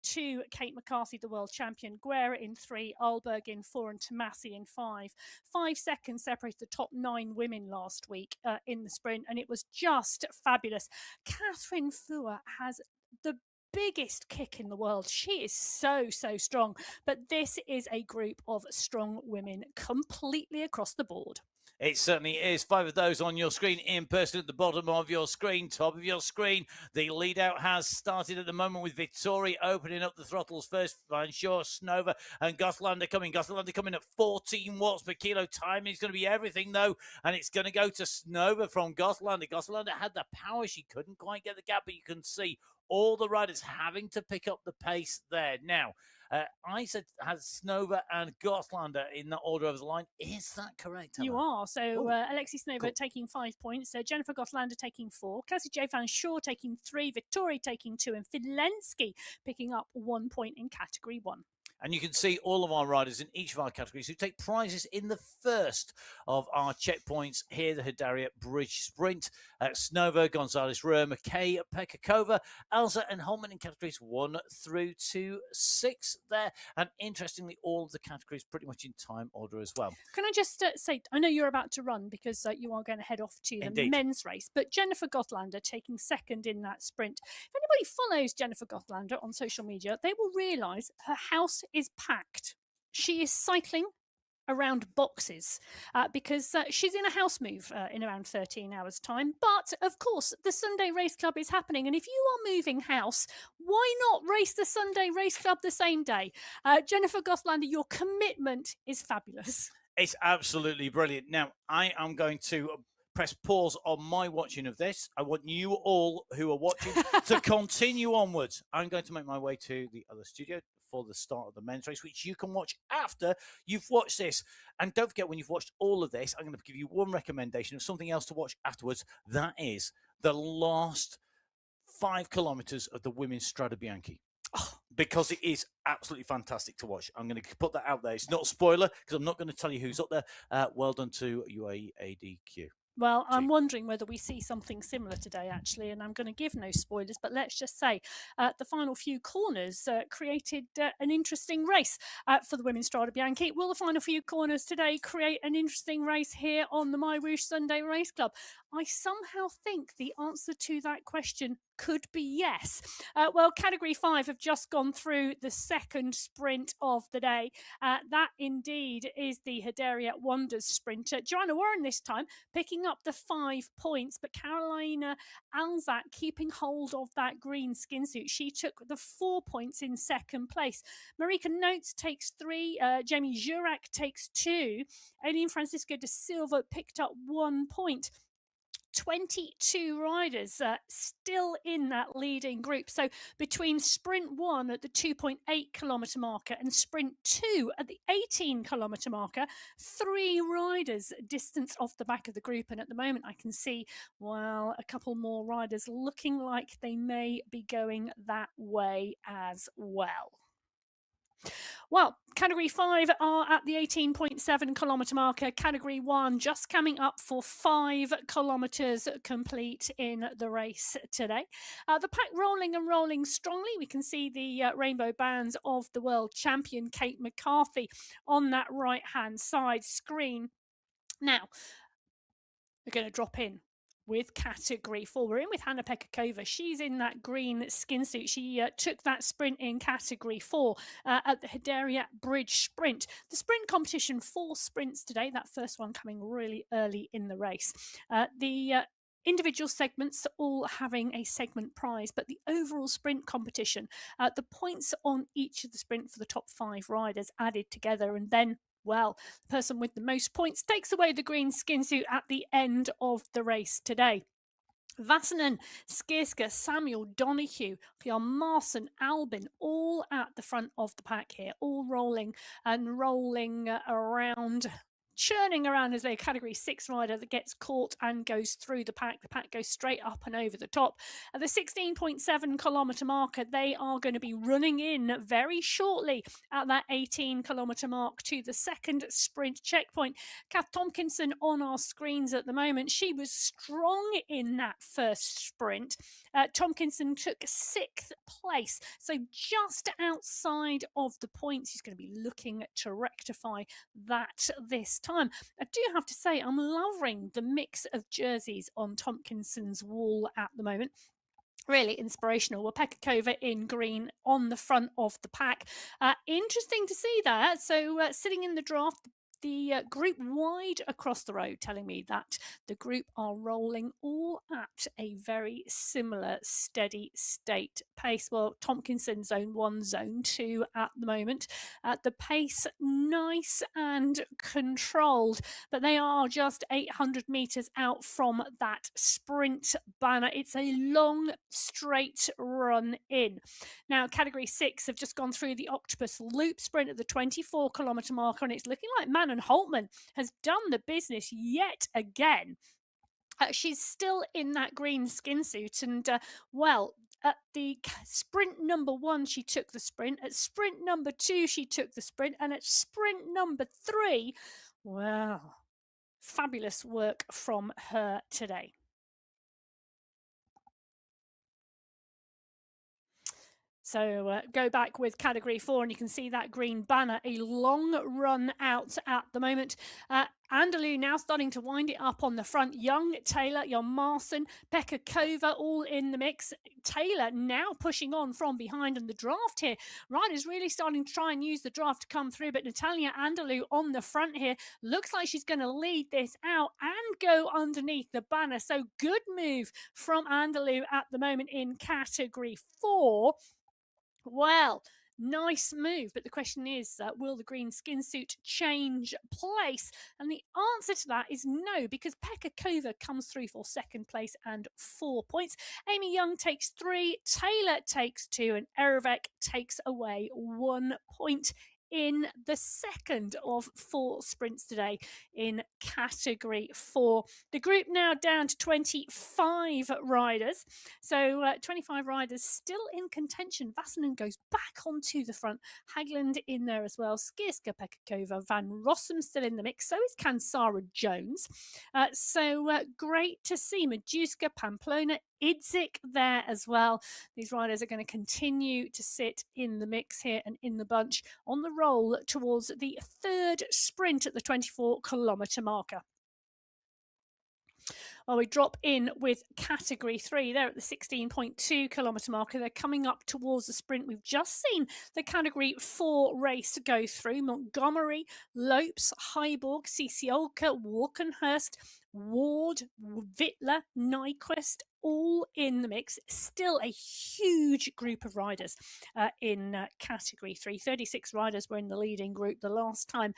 to Kate McCarthy, the world champion, Guerra in 3, Alberg in 4, and Tomasi in 5. 5 seconds separated the top 9 women last week in the sprint, and it was just fabulous. Catherine Fuhr has the biggest kick in the world. She is so strong, but this is a group of strong women completely across the board. It certainly is. 5 of those on your screen in person at the bottom of your screen, top of your screen. The lead out has started at the moment with Vittori opening up the throttles first. Van Shaw, Snova and Gothlander coming. Gothlander coming at 14 watts per kilo. Timing is going to be everything though, and it's going to go to Snova from Gothlander. Gothlander had the power. She couldn't quite get the gap, but you can see all the riders having to pick up the pace there. Now, I said has Snova and Gothlander in that order of the line. Is that correct, Emma? You are. So Alexi Snova taking 5 points, Jennifer Gothlander taking 4, Kelsey J. Van Shaw taking 3, Vittori taking 2, and Filensky picking up 1 point in category 1. And you can see all of our riders in each of our categories who take prizes in the first of our checkpoints here, the Hedaria Bridge Sprint. Snova, Gonzalez Ruhr, McKay, Pekakova, Elsa and Holman in categories 1 through to 6 there. And interestingly, all of the categories pretty much in time order as well. Can I just say, I know you're about to run because you are going to head off to the men's race, but Jennifer Gothlander taking 2nd in that sprint. If anybody follows Jennifer Gothlander on social media, they will realise her house is packed. She is cycling around boxes because she's in a house move in around 13 hours time. But of course the Sunday Race Club is happening, and if you are moving house, why not race the Sunday Race Club the same day? Jennifer Gothlander, your commitment is fabulous. It's absolutely brilliant. Now I am going to press pause on my watching of this. I want you all who are watching to continue onwards. I'm going to make my way to the other studio before the start of the men's race, which you can watch after you've watched this. And don't forget, when you've watched all of this, I'm going to give you one recommendation of something else to watch afterwards. That is the last 5 kilometers of the women's Strada Bianchi. Because it is absolutely fantastic to watch. I'm going to put that out there. It's not a spoiler because I'm not going to tell you who's up there. Well done to UAADQ. Well, I'm wondering whether we see something similar today, actually, and I'm going to give no spoilers, but let's just say the final few corners created an interesting race for the women's Strada Bianchi. Will the final few corners today create an interesting race here on the MyWhoosh Sunday Race Club? I somehow think the answer to that question could be yes. Well, Category 5 have just gone through the second sprint of the day. That indeed is the Hederiat Wonders sprinter. Joanna Warren this time picking up the 5 points, but Carolina Alzak keeping hold of that green skin suit. She took the 4 points in second place. Marika Notes takes 3. Jamie Jurak takes 2. Aileen Francisco de Silva picked up 1 point. 22 riders still in that leading group. So between sprint 1 at the 2.8 kilometre marker and sprint 2 at the 18 kilometre marker, 3 riders distance off the back of the group. And at the moment I can see, well, a couple more riders looking like they may be going that way as well. Well, Category 5 are at the 18.7 kilometre marker. Category 1 just coming up for 5 kilometres complete in the race today. The pack rolling and rolling strongly. We can see the rainbow bands of the world champion Kate McCarthy on that right-hand side screen. Now, we're going to drop in with Category 4. We're in with Hanna Pekakova. She's in that green skin suit. She took that sprint in Category 4 at the Hederiat Bridge Sprint. The sprint competition, 4 sprints today. That first one coming really early in the race. The individual segments all having a segment prize, but the overall sprint competition, the points on each of the sprint for the top 5 riders added together, and then, well, the person with the most points takes away the green skin suit at the end of the race today. Vassanen, Skirska, Samuel, Donahue, Marson, Albin, all at the front of the pack here, all rolling and rolling around, churning around as a Category 6 rider that gets caught and goes through the pack. The pack goes straight up and over the top. At the 16.7 kilometre marker, they are going to be running in very shortly at that 18 kilometre mark to the second sprint checkpoint. Kath Tompkinson on our screens at the moment. She was strong in that first sprint. Tompkinson took 6th place, so just outside of the points. He's going to be looking to rectify that this time. I do have to say, I'm loving the mix of jerseys on Tompkinson's wall at the moment. Really inspirational. Well, Pekakova in green on the front of the pack. Interesting to see that. So sitting in the draft, the group wide across the road, telling me that the group are rolling all at a very similar steady state pace. Well, Tompkinson zone 1, zone 2 at the moment. The pace nice and controlled, but they are just 800 metres out from that sprint banner. It's a long straight run in. Now, Category 6 have just gone through the Octopus Loop sprint at the 24 kilometre marker, and it's looking like Manon Holtman has done the business yet again. She's still in that green skin suit, and well, at the sprint number 1 she took the sprint, at sprint number 2 she took the sprint, and at sprint number 3, well, fabulous work from her today. So go back with Category 4 and you can see that green banner, a long run out at the moment. Andalou now starting to wind it up on the front. Young, Taylor, Marson, Pekakova all in the mix. Taylor now pushing on from behind, and the draft here, riders really starting to try and use the draft to come through, but Natalia Andalou on the front here looks like she's going to lead this out and go underneath the banner. So good move from Andalou at the moment in Category 4. Well, Nice move, but the question is, will the green skin suit change place? And the answer to that is no, because Pekka Kova comes through for second place and 4 points. Amy Young takes 3, Taylor takes 2, and Erevek takes away 1 point in the second of 4 sprints today in category 4. The group now down to 25 riders. So 25 riders still in contention. Vassanen goes back onto the front. Hagland in there as well. Skierska, Pekakova, Van Rossum still in the mix. So is Kansara Jones. Great to see Majuska, Pamplona, Idzik there as well. These riders are going to continue to sit in the mix here and in the bunch on the roll towards the third sprint at the 24-kilometre marker. Well, we drop in with category 3. They're at the 16.2 kilometre marker. They're coming up towards the sprint. We've just seen the category 4 race go through. Montgomery, Lopes, Heiborg, Ciciolka, Walkenhurst, Ward, Wittler, Nyquist, all in the mix. Still a huge group of riders in category 3. 36 riders were in the leading group the last time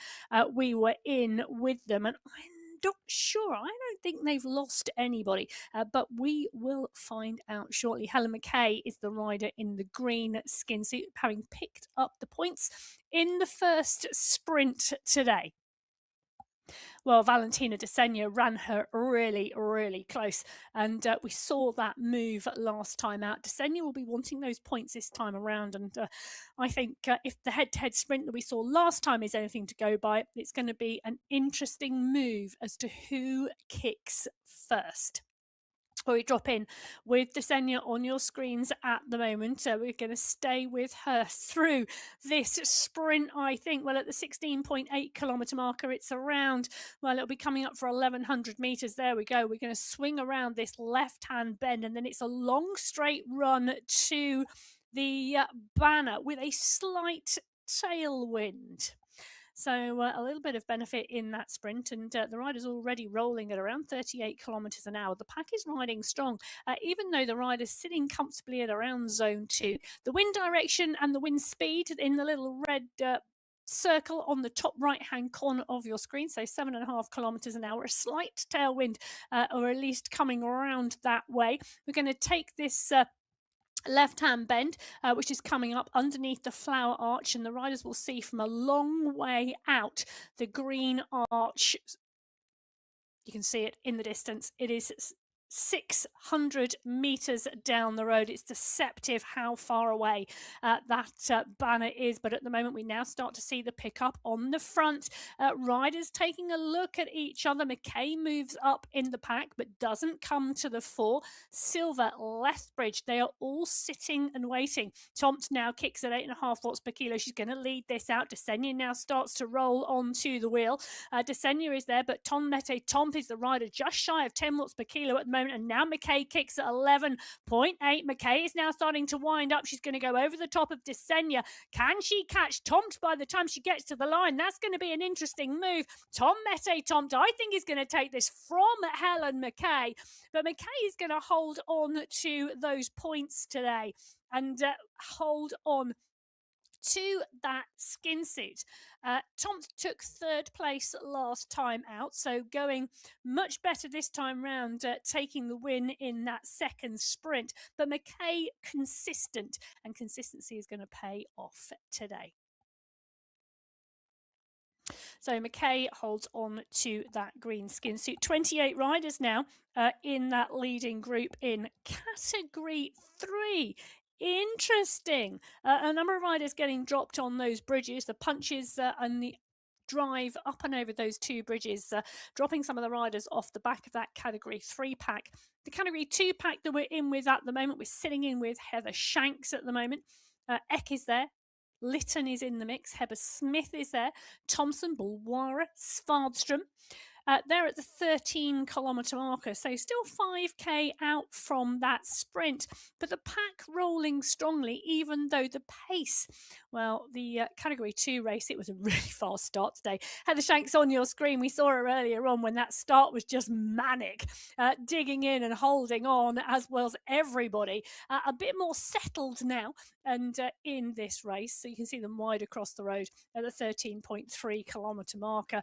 we were in with them. And I'm not sure. I don't think they've lost anybody, but we will find out shortly. Helen McKay is the rider in the green skin suit, having picked up the points in the first sprint today. Well, Valentina Desenia ran her really, really close. And we saw that move last time out. Desenia will be wanting those points this time around. And I think if the head-to-head sprint that we saw last time is anything to go by, it's going to be an interesting move as to who kicks first. We drop in with Desenia on your screens at the moment. We're going to stay with her through this sprint, I think. Well, at the 16.8 kilometre marker, it's around, well, it'll be coming up for 1,100 metres. There we go. We're going to swing around this left-hand bend, and then it's a long straight run to the banner with a slight tailwind. So a little bit of benefit in that sprint, and the rider's already rolling at around 38 kilometres an hour. The pack is riding strong, even though the rider's sitting comfortably at around zone 2. The wind direction and the wind speed in the little red circle on the top right-hand corner of your screen, so 7.5 kilometres an hour, a slight tailwind, or at least coming around that way. We're going to take this left-hand bend, which is coming up underneath the flower arch, and the riders will see from a long way out the green arch. You can see it in the distance. It is 600 metres down the road. It's deceptive how far away that banner is, but at the moment we now start to see the pickup on the front. Riders taking a look at each other. McKay moves up in the pack but doesn't come to the fore. Silver, Lethbridge, they are all sitting and waiting. Tomt now kicks at 8.5 watts per kilo. She's going to lead this out. Desenia now starts to roll onto the wheel. Desenia is there, but Tom is the rider just shy of 10 watts per kilo at the moment. And now McKay kicks at 11.8. McKay is now starting to wind up. She's going to go over the top of Desenia. Can she catch Tomt by the time she gets to the line? That's going to be an interesting move. Tomt, I think, is going to take this from Helen McKay. But McKay is going to hold on to those points today and hold on to that skin suit. Tomt took third place last time out, so going much better this time round, taking the win in that second sprint. But McKay consistent, and consistency is going to pay off today. So McKay holds on to that green skin suit. 28 riders now in that leading group in category 3. Interesting. A number of riders getting dropped on those bridges, the punches and the drive up and over those 2 bridges, dropping some of the riders off the back of that category 3 pack. The category 2 pack that we're in with at the moment, we're sitting in with Heather Shanks at the moment. Eck is there. Lytton is in the mix. Heber Smith is there. Thompson, Bulwara, Svardström. They're at the 13-kilometre marker, so still 5k out from that sprint. But the pack rolling strongly, even though the pace, well, the Category 2 race, it was a really fast start today. Heather Shanks on your screen, we saw her earlier on when that start was just manic, digging in and holding on, as well as everybody. A bit more settled now and in this race, so you can see them wide across the road at the 13.3-kilometre marker.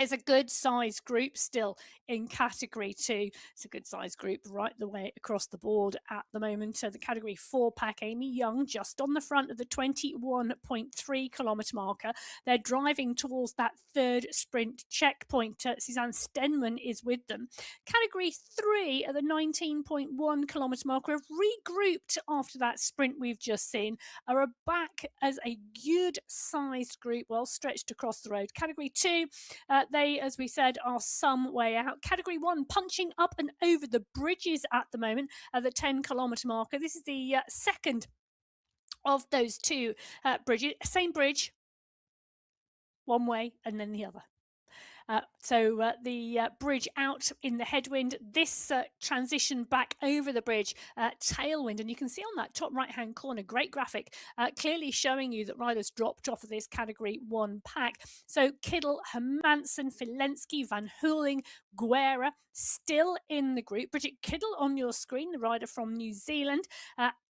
It's a good size group still in Category 2. It's a good size group right the way across the board at the moment. The Category 4 pack, Amy Young just on the front of the 21.3-kilometre marker. They're driving towards that third sprint checkpoint. Suzanne Stenman is with them. Category 3 at the 19.1-kilometre marker have regrouped after that sprint we've just seen, are back as a good sized group, well stretched across the road. Category 2, they, as we said, are some way out. Category 1 punching up and over the bridges at the moment at the 10-kilometre marker. This is the second of those two bridges. Same bridge, one way and then the other. So the bridge out in the headwind, this transition back over the bridge, tailwind. And you can see on that top right-hand corner, great graphic, clearly showing you that riders dropped off of this Category 1 pack. So Kiddle, Hermansen, Filensky, Van Hooling, Guerra still in the group. Bridget Kiddle on your screen, the rider from New Zealand.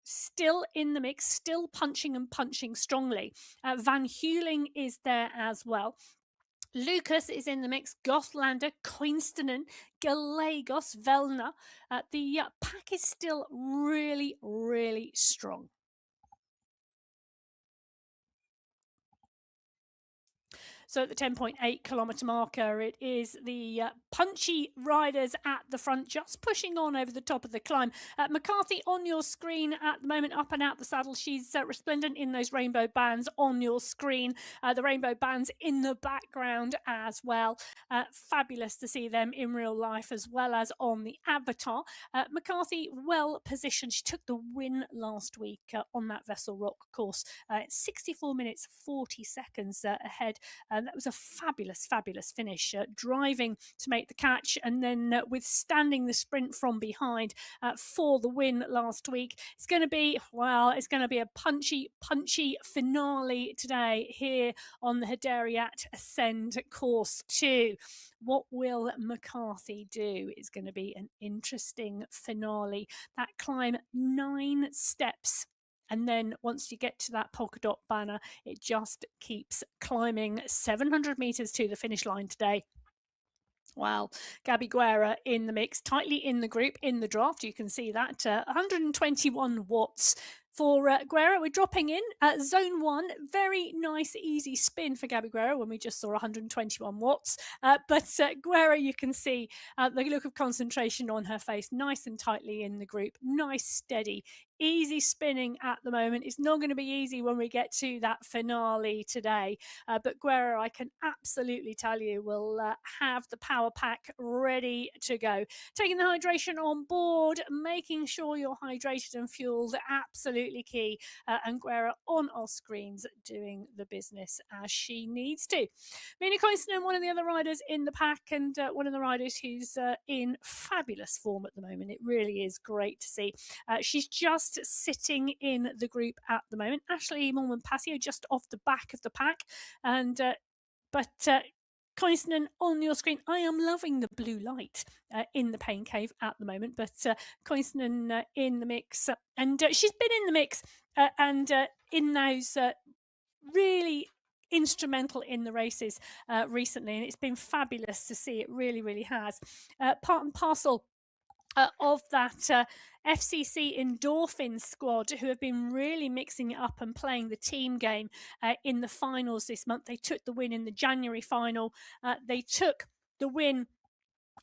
Still in the mix, still punching and punching strongly. Van Hooling is there as well. Lucas is in the mix, Gothlander, Koinstenen, Gallegos, Velna. The pack is still really, really strong. So at the 10.8-kilometre marker, it is the punchy riders at the front, just pushing on over the top of the climb. McCarthy on your screen at the moment, up and out the saddle. She's resplendent in those rainbow bands on your screen. The rainbow bands in the background as well. Fabulous to see them in real life as well as on the avatar. McCarthy well positioned. She took the win last week on that Vessel Rock course. 64 minutes 40 seconds ahead. That was a fabulous, fabulous finish, driving to make the catch and then withstanding the sprint from behind for the win last week. It's going to be, well, it's going to be a punchy, punchy finale today here on the Hederiat Ascend Course 2. What will McCarthy do? It's going to be an interesting finale. That climb 9 steps. And then once you get to that polka dot banner, it just keeps climbing 700 meters to the finish line today. Wow, Gabby Guerra in the mix, tightly in the group, in the draft. You can see that 121 watts. For Guerra, we're dropping in zone 1. Very nice, easy spin for Gabby Guerra when we just saw 121 watts. But Guerra, you can see the look of concentration on her face, nice and tightly in the group, nice, steady, easy spinning at the moment. It's not going to be easy when we get to that finale today. But Guerra, I can absolutely tell you, will have the power pack ready to go. Taking the hydration on board, making sure you're hydrated and fueled, absolutely key. And Guerra on our screens doing the business as she needs to. Mina Koinstenen, one of the other riders in the pack and one of the riders who's in fabulous form at the moment. It really is great to see. She's just sitting in the group at the moment. Ashley Mormon-Passio just off the back of the pack. And but Koinstenen on your screen. I am loving the blue light in the pain cave at the moment, but Koinstenen in the mix. And she's been in the mix and in those really instrumental in the races recently, and it's been fabulous to see. It really, really has. Part and parcel of that FCC Endorphin squad, who have been really mixing it up and playing the team game in the finals this month. They took the win in the January final. They took the win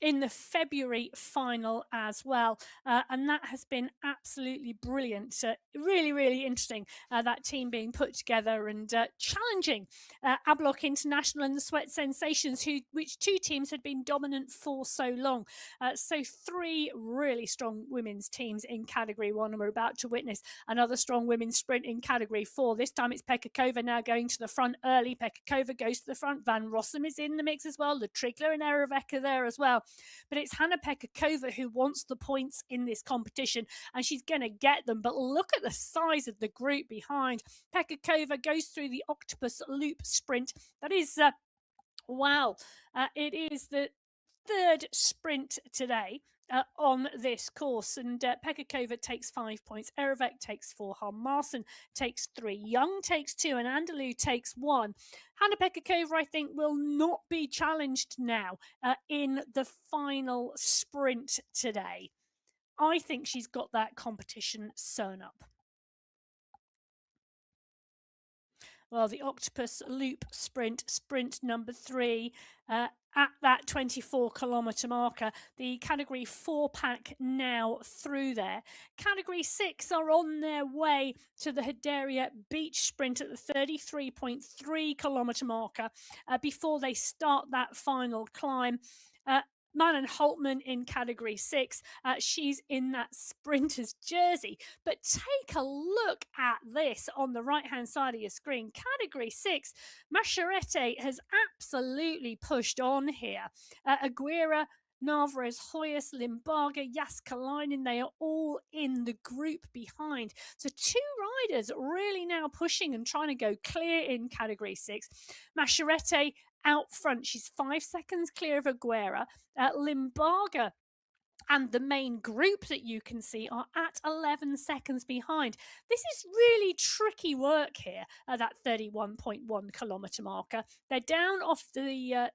in the February final as well. And that has been absolutely brilliant. Really, really interesting, that team being put together and challenging Ablock International and the Sweat Sensations, which two teams had been dominant for so long. So three really strong women's teams in Category 1, and we're about to witness another strong women's sprint in Category 4. This time it's Pekka Kova now going to the front early. Pekka Kova goes to the front. Van Rossum is in the mix as well. Trigler and Eraveka there as well. But it's Hannah-Pekka Kova who wants the points in this competition, and she's going to get them. But look at the size of the group behind. Pekka Kova goes through the Octopus Loop sprint. That is, wow, it is the third sprint today. On this course, and Pekka Kova takes 5 points, Eravek takes 4, Harmarsen takes 3, Young takes 2, and Andalou takes 1. Hannah-Pekka Kova, I think, will not be challenged now in the final sprint today. I think she's got that competition sewn up. Well, the Octopus Loop sprint number 3, at that 24-kilometre marker. The Category 4 pack now through there. Category 6 are on their way to the Hedera Beach sprint at the 33.3-kilometre marker before they start that final climb. Manon Holtman in Category 6. She's in that sprinter's jersey. But take a look at this on the right-hand side of your screen. Category 6, Mascherette has absolutely pushed on here. Aguirre, Narvaez, Hoyas, Limbaga, Jaskalainen, they are all in the group behind. So two riders really now pushing and trying to go clear in Category 6. Mascherette out front. She's 5 seconds clear of Aguirre. Limbaga and the main group that you can see are at 11 seconds behind. This is really tricky work here at that 31.1 kilometre marker. They're down off the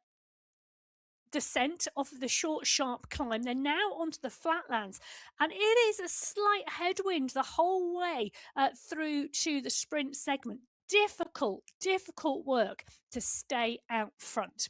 descent of the short, sharp climb. They're now onto the flatlands, and it is a slight headwind the whole way through to the sprint segment. Difficult work to stay out front.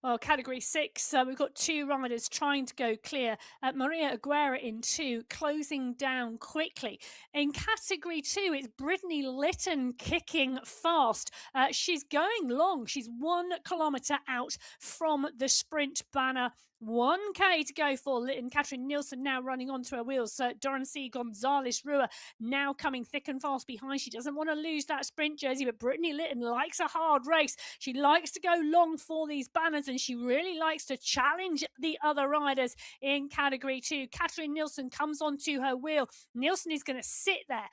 Well, Category 6, we've got two riders trying to go clear. Maria Aguirre in 2, closing down quickly. In Category 2, it's Brittany Litton kicking fast. She's going long. She's 1 kilometre out from the sprint banner. 1K to go for Litton. Catherine Nielsen now running onto her wheels. Dorancy Gonzalez-Rua now coming thick and fast behind. She doesn't want to lose that sprint jersey, but Brittany Litton likes a hard race. She likes to go long for these banners, and she really likes to challenge the other riders in Category 2. Catherine Nielsen comes onto her wheel. Nielsen is going to sit there.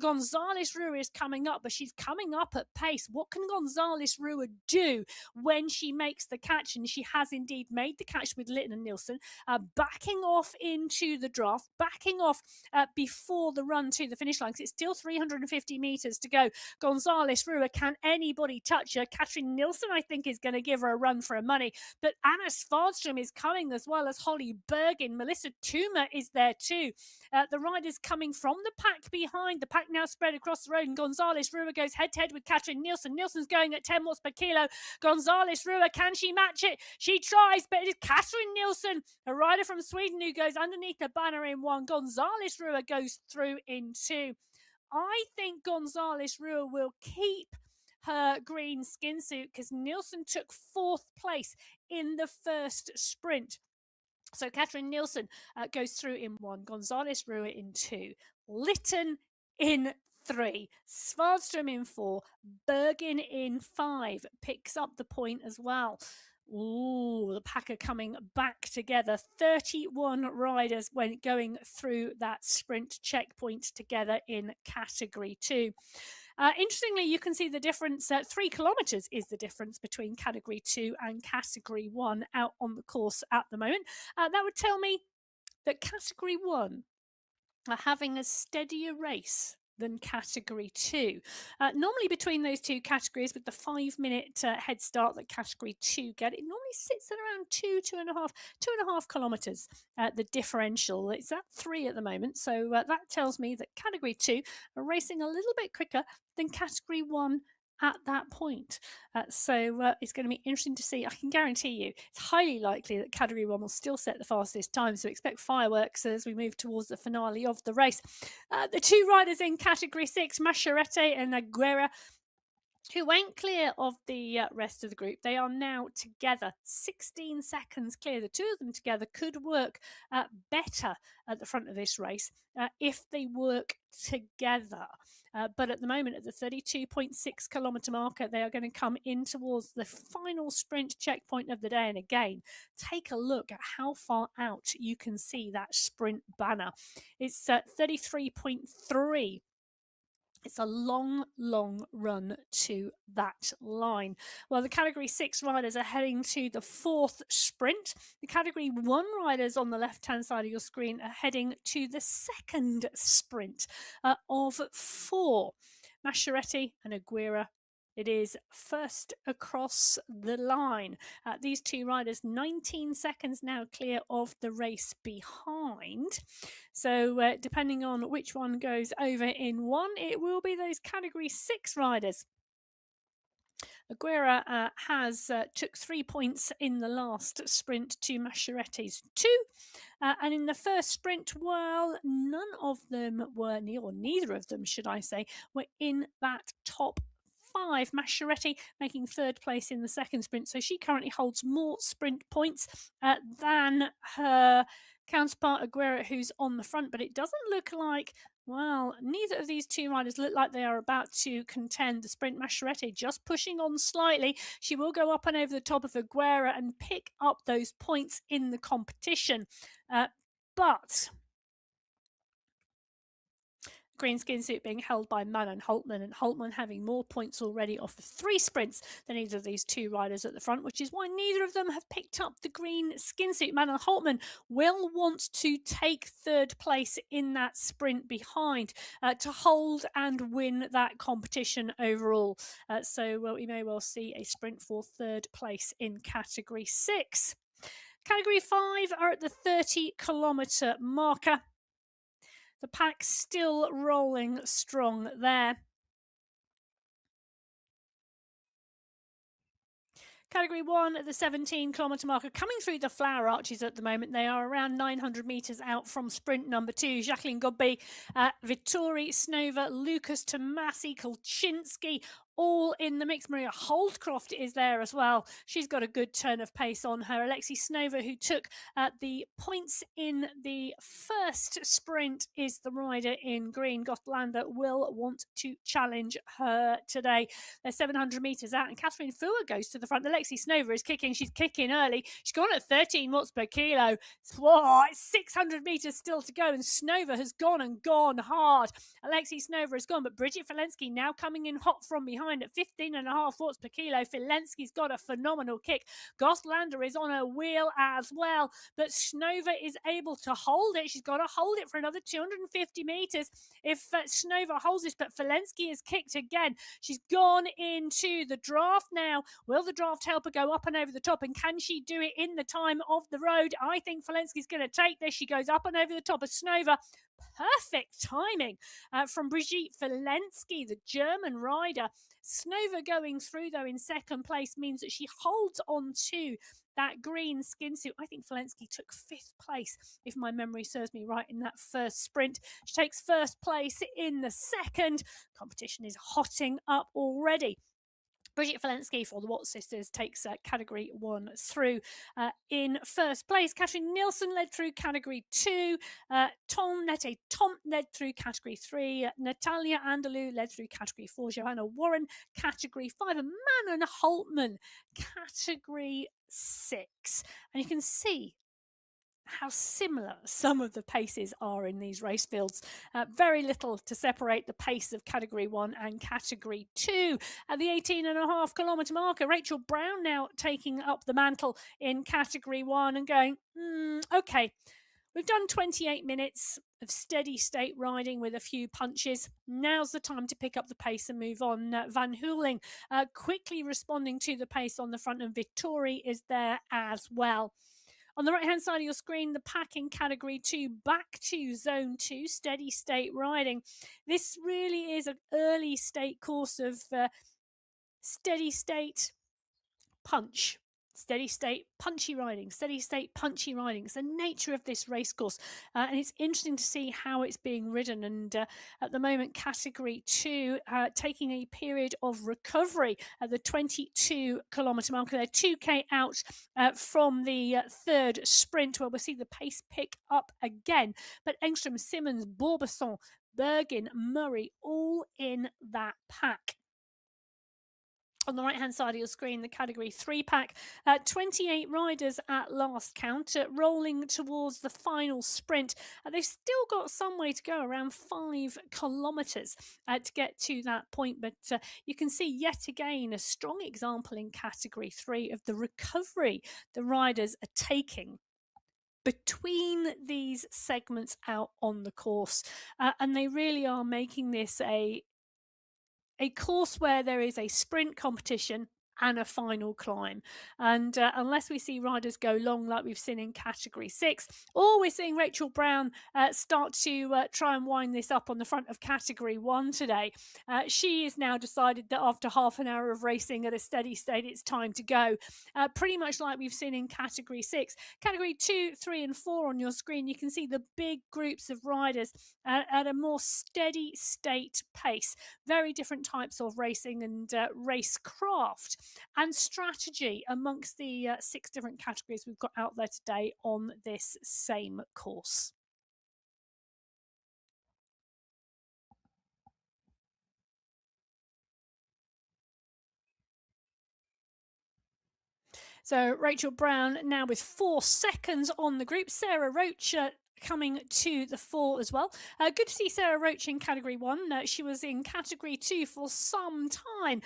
Gonzalez-Rua is coming up, but she's coming up at pace. What can Gonzalez-Rua do when she makes the catch? And she has indeed made the catch with Litton and Nielsen, backing off into the draft, backing off before the run to the finish line, because it's still 350 metres to go. Gonzalez-Rua, can anybody touch her? Catherine Nielsen, I think, is going to give her a run for her money, but Anna Svardström is coming, as well as Holly Bergin. Melissa Tuma is there too. The riders coming from the pack behind. The pack now spread across the road, and Gonzalez-Rua goes head-to-head with Catherine Nielsen. Nielsen's going at 10 watts per kilo. Gonzalez-Rua, can she match it? She tries, but it is Catherine Nielsen, a rider from Sweden, who goes underneath the banner in 1. Gonzalez-Rua goes through in 2. I think Gonzalez-Rua will keep her green skin suit, because Nielsen took 4th place in the first sprint. So Catherine Nielsen goes through in 1, Gonzalez-Rua in 2, Litton in 3, Svardström in 4, Bergin in 5, picks up the point as well. Ooh, the pack are coming back together. 31 riders when going through that sprint checkpoint together in Category 2. Interestingly, you can see the difference. 3 kilometres is the difference between Category 2 and Category 1 out on the course at the moment. That would tell me that Category 1 are having a steadier race than Category 2. Normally between those two categories, with the 5-minute head start that Category 2 get, it normally sits at around 2.5 kilometres, the differential. It's at 3 at the moment, so that tells me that Category 2 are racing a little bit quicker than Category 1 at that point. So it's going to be interesting to see. I can guarantee you it's highly likely that Category 1 will still set the fastest time, so expect fireworks as we move towards the finale of the race. The two riders in Category 6, Mascherette and Aguera, who went clear of the rest of the group. They are now together, 16 seconds clear. The two of them together could work better at the front of this race if they work together. But at the moment, at the 32.6 kilometre marker, they are going to come in towards the final sprint checkpoint of the day. And again, take a look at how far out you can see that sprint banner. It's 33.3. It's a long, long run to that line. Well, the Category 6 riders are heading to the fourth sprint. The Category 1 riders on the left-hand side of your screen are heading to the second sprint of 4. Mascherette and Aguera, it is first across the line. These two riders, 19 seconds now clear of the race behind. So depending on which one goes over in one, it will be those Category 6 riders. Aguera has took 3 points in the last sprint to Mascherette's 2. And in the first sprint, well, none of them were, or neither of them, should I say, were in that top 5. Mascherette making third place in the second sprint. So she currently holds more sprint points than her counterpart Aguera, who's on the front. But it doesn't look like, well, neither of these two riders look like they are about to contend the sprint. Mascherette just pushing on slightly. She will go up and over the top of Aguera and pick up those points in the competition. But green skin suit being held by Mann and Holtman having more points already off the 3 sprints than either of these two riders at the front, which is why neither of them have picked up the green skin suit. Mann and Holtman will want to take third place in that sprint behind to hold and win that competition overall. So we may well see a sprint for third place in Category 6. Category 5 are at the 30-kilometre marker. The pack still rolling strong there. Category 1 at the 17-kilometre marker, coming through the flower arches at the moment. They are around 900 metres out from sprint number 2. Jacqueline Godby, Vittori, Snova, Lucas Tomasi, Kolczynski, all in the mix. Maria Holdcroft is there as well. She's got a good turn of pace on her. Alexei Snova, who took the points in the first sprint, is the rider in green. Gothlander will want to challenge her today. They're 700 metres out, and Catherine Fuhr goes to the front. Alexei Snova is kicking. She's kicking early. She's gone at 13 watts per kilo. Whoa, it's 600 metres still to go, and Snova has gone hard. Alexei Snova has gone, but Bridget Felensky now coming in hot from behind at 15.5 watts per kilo. Felensky's got a phenomenal kick. Gothlander is on her wheel as well, but Snova is able to hold it. She's got to hold it for another 250 metres if Snova holds this, but Felensky is kicked again. She's gone into the draft now. Will the draft help her go up and over the top, and can she do it in the time of the road? I think Felensky's going to take this. She goes up and over the top of Snova. Perfect timing from Brigitte Felensky, the German rider. Snova going through, though, in second place means that she holds on to that green skin suit. I think Felensky took 5th place, if my memory serves me right, in that first sprint. She takes first place in the second. Competition is hotting up already. Bridget Felensky for the Watts sisters takes Category 1 through in first place. Katrin Nielsen led through Category 2. Tom led through Category 3. Natalia Andalou led through Category 4. Johanna Warren, Category 5. And Manon Holtman, Category 6. And you can see how similar some of the paces are in these race fields. Very little to separate the pace of Category 1 and Category 2. At the 18.5 kilometre marker, Rachel Brown now taking up the mantle in Category 1 and going, okay, we've done 28 minutes of steady state riding with a few punches. Now's the time to pick up the pace and move on. Van Hooling quickly responding to the pace on the front, and Vittori is there as well. On the right-hand side of your screen, the pack in Category 2, back to Zone 2, steady state riding. This really is an early state course of steady state, punch. Steady state, punchy riding, steady state, punchy riding. It's the nature of this race course. And it's interesting to see how it's being ridden. And at the moment, category 2 taking a period of recovery at the 22-kilometre marker. They're 2K out from the third sprint, where we'll see the pace pick up again. But Engstrom, Simmons, Borbesson, Bergin, Murray, all in that pack. On the right-hand side of your screen, the Category 3 pack, 28 riders at last count, rolling towards the final sprint. They've still got some way to go, around 5 kilometres to get to that point, but you can see yet again a strong example in Category 3 of the recovery the riders are taking between these segments out on the course. And they really are making this a course where there is a sprint competition and a final climb. And unless we see riders go long like we've seen in Category 6, or we're seeing Rachel Brown start to try and wind this up on the front of Category 1 today, she has now decided that after half an hour of racing at a steady state, it's time to go. Pretty much like we've seen in Category 6. Category 2, 3 and 4 on your screen, you can see the big groups of riders at a more steady state pace. Very different types of racing and racecraft and strategy amongst the 6 different categories we've got out there today on this same course. So Rachel Brown now with 4 seconds on the group. Sarah Roach coming to the fore as well. Good to see Sarah Roach in Category 1. She was in Category 2 for some time.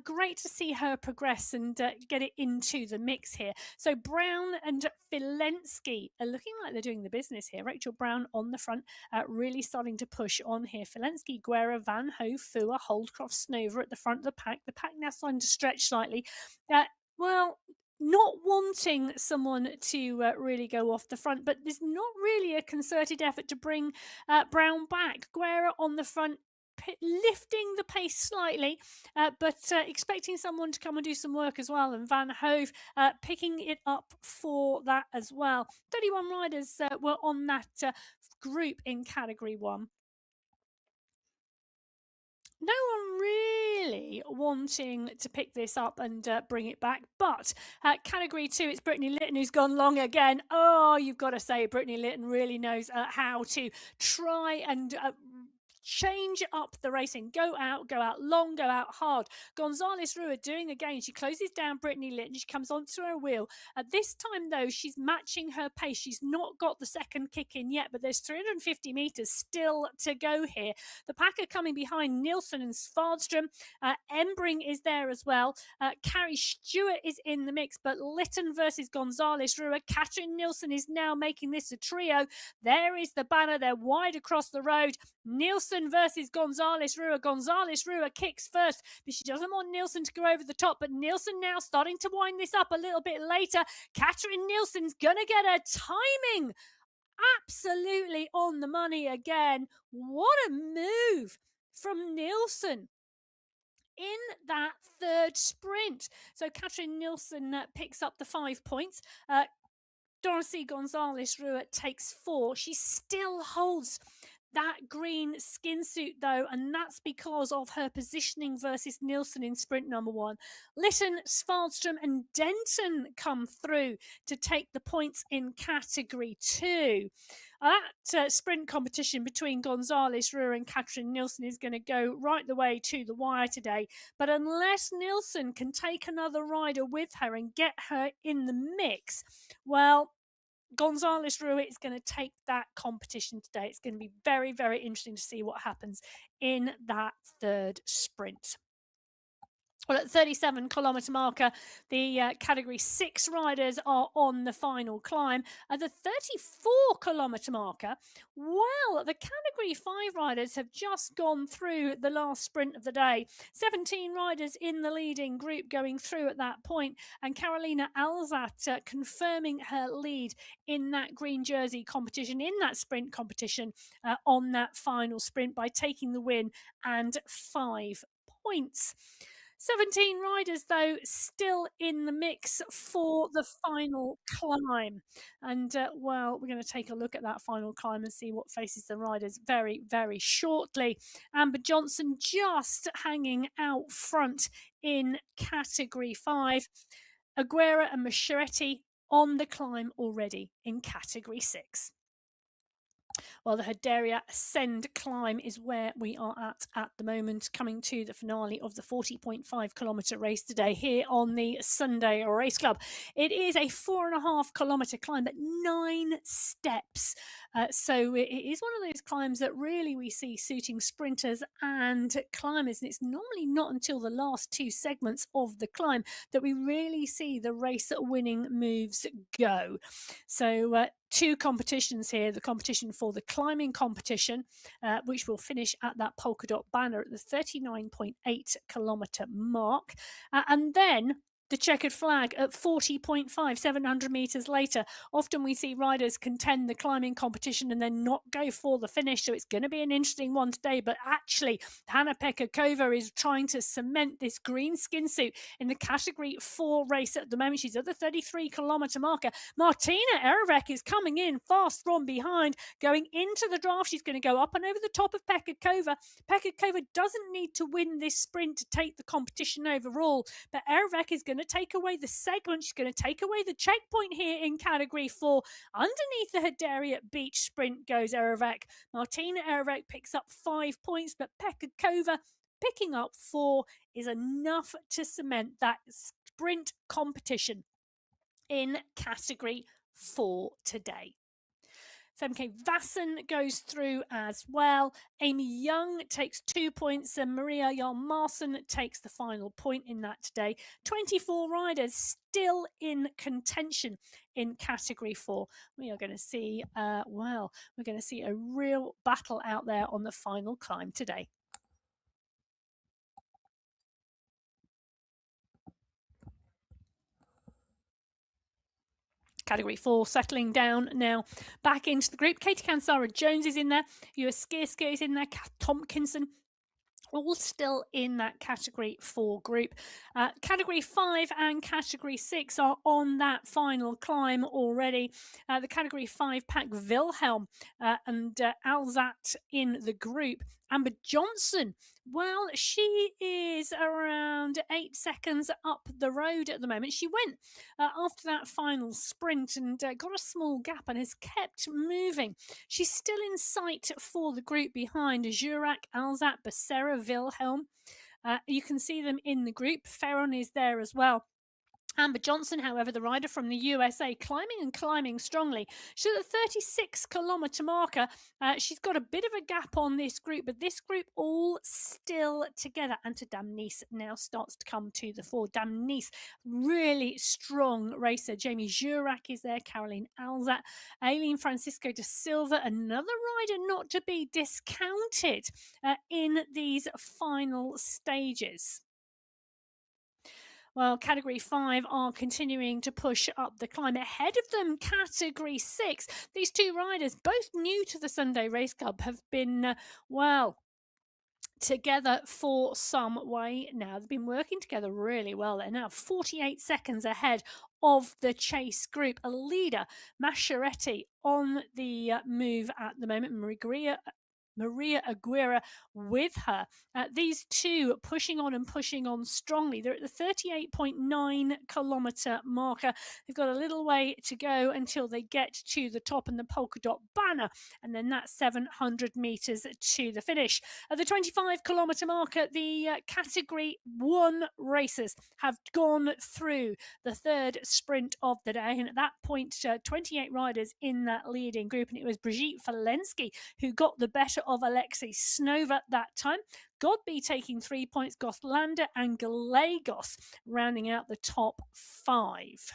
Great to see her progress and get it into the mix here. So Brown and Filensky are looking like they're doing the business here. Rachel Brown on the front, really starting to push on here. Filensky, Guerra, Van Hove, Fua, Holdcroft, Snover at the front of the pack. The pack now starting to stretch slightly. Not wanting someone to really go off the front, but there's not really a concerted effort to bring Brown back. Guerra on the front, lifting the pace slightly, but expecting someone to come and do some work as well. And Van Hove picking it up for that as well. 31 riders were on that group in Category 1. No one really wanting to pick this up and bring it back, but Category 2, it's Brittany Litton who's gone long again. Oh, you've got to say Brittany Litton really knows how to try and change up the racing. Go out long, go out hard. Gonzalez Rua doing again. She closes down Brittany Litton. She comes onto her wheel. At this time, though, she's matching her pace. She's not got the second kick in yet, but there's 350 metres still to go here. The pack are coming behind Nielsen and Svardström. Embring is there as well. Carrie Stewart is in the mix, but Litton versus Gonzalez Rua. Katrin Nielsen is now making this a trio. There is the banner. They're wide across the road. Nielsen versus Gonzalez Rua. Gonzalez Rua kicks first, but she doesn't want Nielsen to go over the top. But Nielsen now starting to wind this up a little bit later. Katrin Nielsen's going to get her timing absolutely on the money again. What a move from Nielsen in that third sprint. So Katrin Nielsen picks up the 5 points. Dorothy Gonzalez Rua takes 4. She still holds that green skin suit though, and that's because of her positioning versus Nielsen in sprint number 1. Litton, Svardström and Denton come through to take the points in Category 2. That sprint competition between Gonzalez Rua and Katrin Nielsen is going to go right the way to the wire today. But unless Nielsen can take another rider with her and get her in the mix, well, Gonzalez Rua is going to take that competition today. It's going to be very, very interesting to see what happens in that third sprint. Well, at the 37-kilometre marker, the Category 6 riders are on the final climb. At the 34-kilometre marker, well, the Category 5 riders have just gone through the last sprint of the day. 17 riders in the leading group going through at that point, and Carolina Alzat confirming her lead in that green jersey competition, in that sprint competition on that final sprint by taking the win and 5 points. 17 riders, though, still in the mix for the final climb. And, well, we're going to take a look at that final climb and see what faces the riders very, very shortly. Amber Johnson just hanging out front in Category 5. Aguera and Mascheretti on the climb already in Category 6. Well, the Hederia Ascend climb is where we are at the moment, coming to the finale of the 40.5 kilometre race today here on the Sunday Race Club. It is a 4.5 kilometre climb, but 9 steps. So it is one of those climbs that really we see suiting sprinters and climbers. And it's normally not until the last 2 segments of the climb that we really see the race winning moves go. So 2 competitions here, the competition for the climbing competition, which will finish at that polka dot banner at the 39.8 kilometre mark. And then the checkered flag at 40.5, 700 metres later. Often we see riders contend the climbing competition and then not go for the finish. So it's going to be an interesting one today. But actually, Hanna-Pekka Kova is trying to cement this green skin suit in the Category 4 race at the moment. She's at the 33 kilometre marker. Martina Erevek is coming in fast from behind, going into the draft. She's going to go up and over the top of Pekka Kova. Pekka Kova doesn't need to win this sprint to take the competition overall, but Erevek is going to take away the segment. She's going to take away the checkpoint here in Category 4. Underneath the Hederia Beach sprint goes Erevek. Martina Erevek picks up 5 points, but Pekka Kova picking up 4 is enough to cement that sprint competition in Category 4 today. Femke Vassen goes through as well. Amy Young takes 2 points and Maria Hjalmarsson takes the final point in that today. 24 riders still in contention in Category 4. We are going to see, we're going to see a real battle out there on the final climb today. Category 4 settling down now back into the group. Katie Kansara Jones is in there. US Skierska is in there. Kath Tompkinson, all still in that Category 4 group. Category 5 and Category 6 are on that final climb already. The Category 5 pack Wilhelm and Alzat in the group. Amber Johnson, well, she is around 8 seconds up the road at the moment. She went after that final sprint and got a small gap and has kept moving. She's still in sight for the group behind Jurak, Alzat, Becerra, Wilhelm. You can see them in the group. Ferron is there as well. Amber Johnson, however, the rider from the USA, climbing strongly. She's at the 36 kilometre marker. She's got a bit of a gap on this group, but this group all still together. And to Damnice now starts to come to the fore. Damnice, really strong racer. Jamie Jurak is there. Caroline Alzat. Aileen Francisco da Silva, another rider not to be discounted in these final stages. Well, Category 5 are continuing to push up the climb. Ahead of them, Category 6. These 2 riders, both new to the Sunday Race Club, have been, together for some way now. They've been working together really well. They're now 48 seconds ahead of the chase group. A leader, Mascheretti, on the move at the moment. Maria Aguera with her. These 2 pushing on strongly. They're at the 38.9 kilometre marker. They've got a little way to go until they get to the top and the polka dot banner, and then that's 700 metres to the finish. At the 25 kilometre marker, the Category 1 racers have gone through the 3rd sprint of the day, and at that point, 28 riders in that leading group, and it was Brigitte Walensky who got the better of Alexei Snova that time. Godby taking 3 points, Gothlander and Gallegos rounding out the top 5.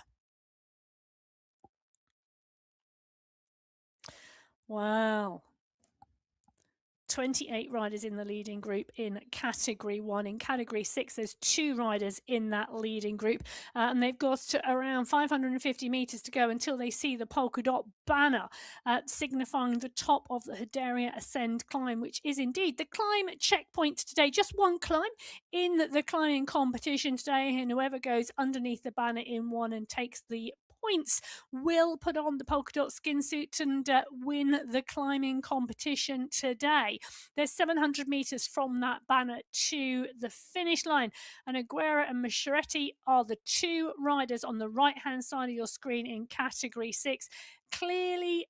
Wow. 28 riders in the leading group in Category 1. In Category 6, there's 2 riders in that leading group, and they've got around 550 metres to go until they see the polka dot banner signifying the top of the Hedaria Ascend climb, which is indeed the climb checkpoint today. Just one climb in the climbing competition today, and whoever goes underneath the banner in 1 and takes the points will put on the polka dot skin suit and win the climbing competition today. There's 700 meters from that banner to the finish line, and Aguera and Mascheretti are the 2 riders on the right hand side of your screen in Category 6, clearly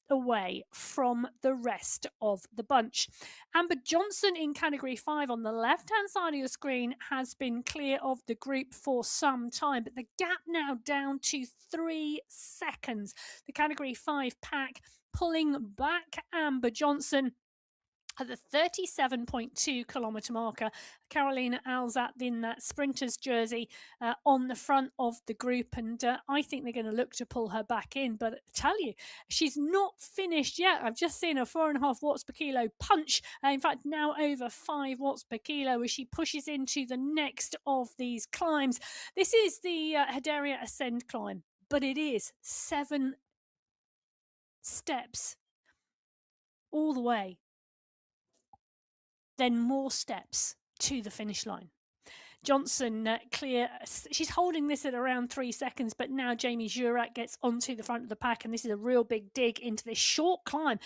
away from the rest of the bunch. Amber Johnson in Category 5 on the left-hand side of your screen has been clear of the group for some time, but the gap now down to 3 seconds. The Category 5 pack pulling back Amber Johnson at the 37.2 kilometre marker. Carolina Alzat in that sprinter's jersey on the front of the group, and I think they're going to look to pull her back in, but I tell you, she's not finished yet. I've just seen a 4.5 watts per kilo punch, in fact now over 5 watts per kilo as she pushes into the next of these climbs. This is the Hedaria Ascend climb, but it is 7 steps all the way, then more steps to the finish line. Johnson clear. She's holding this at around 3 seconds, but now Jamie Jurak gets onto the front of the pack, and this is a real big dig into this short climb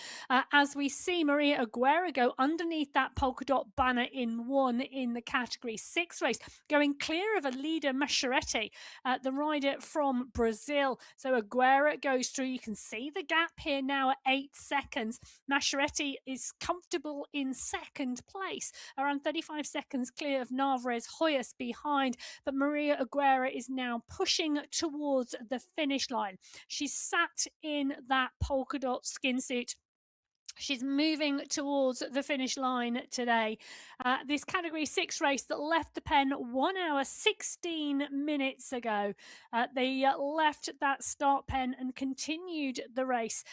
as we see Maria Aguera go underneath that polka dot banner in 1 in the Category 6 race, going clear of a leader, Mascheretti, the rider from Brazil. So Aguera goes through. You can see the gap here now at 8 seconds. Mascheretti is comfortable in second place, around 35 seconds clear of Narvaez Hoyos behind, but Maria Aguera is now pushing towards the finish line. She's sat in that polka dot skin suit. She's moving towards the finish line today. This Category 6 race that left the pen 1 hour 16 minutes ago. They left that start pen and continued the race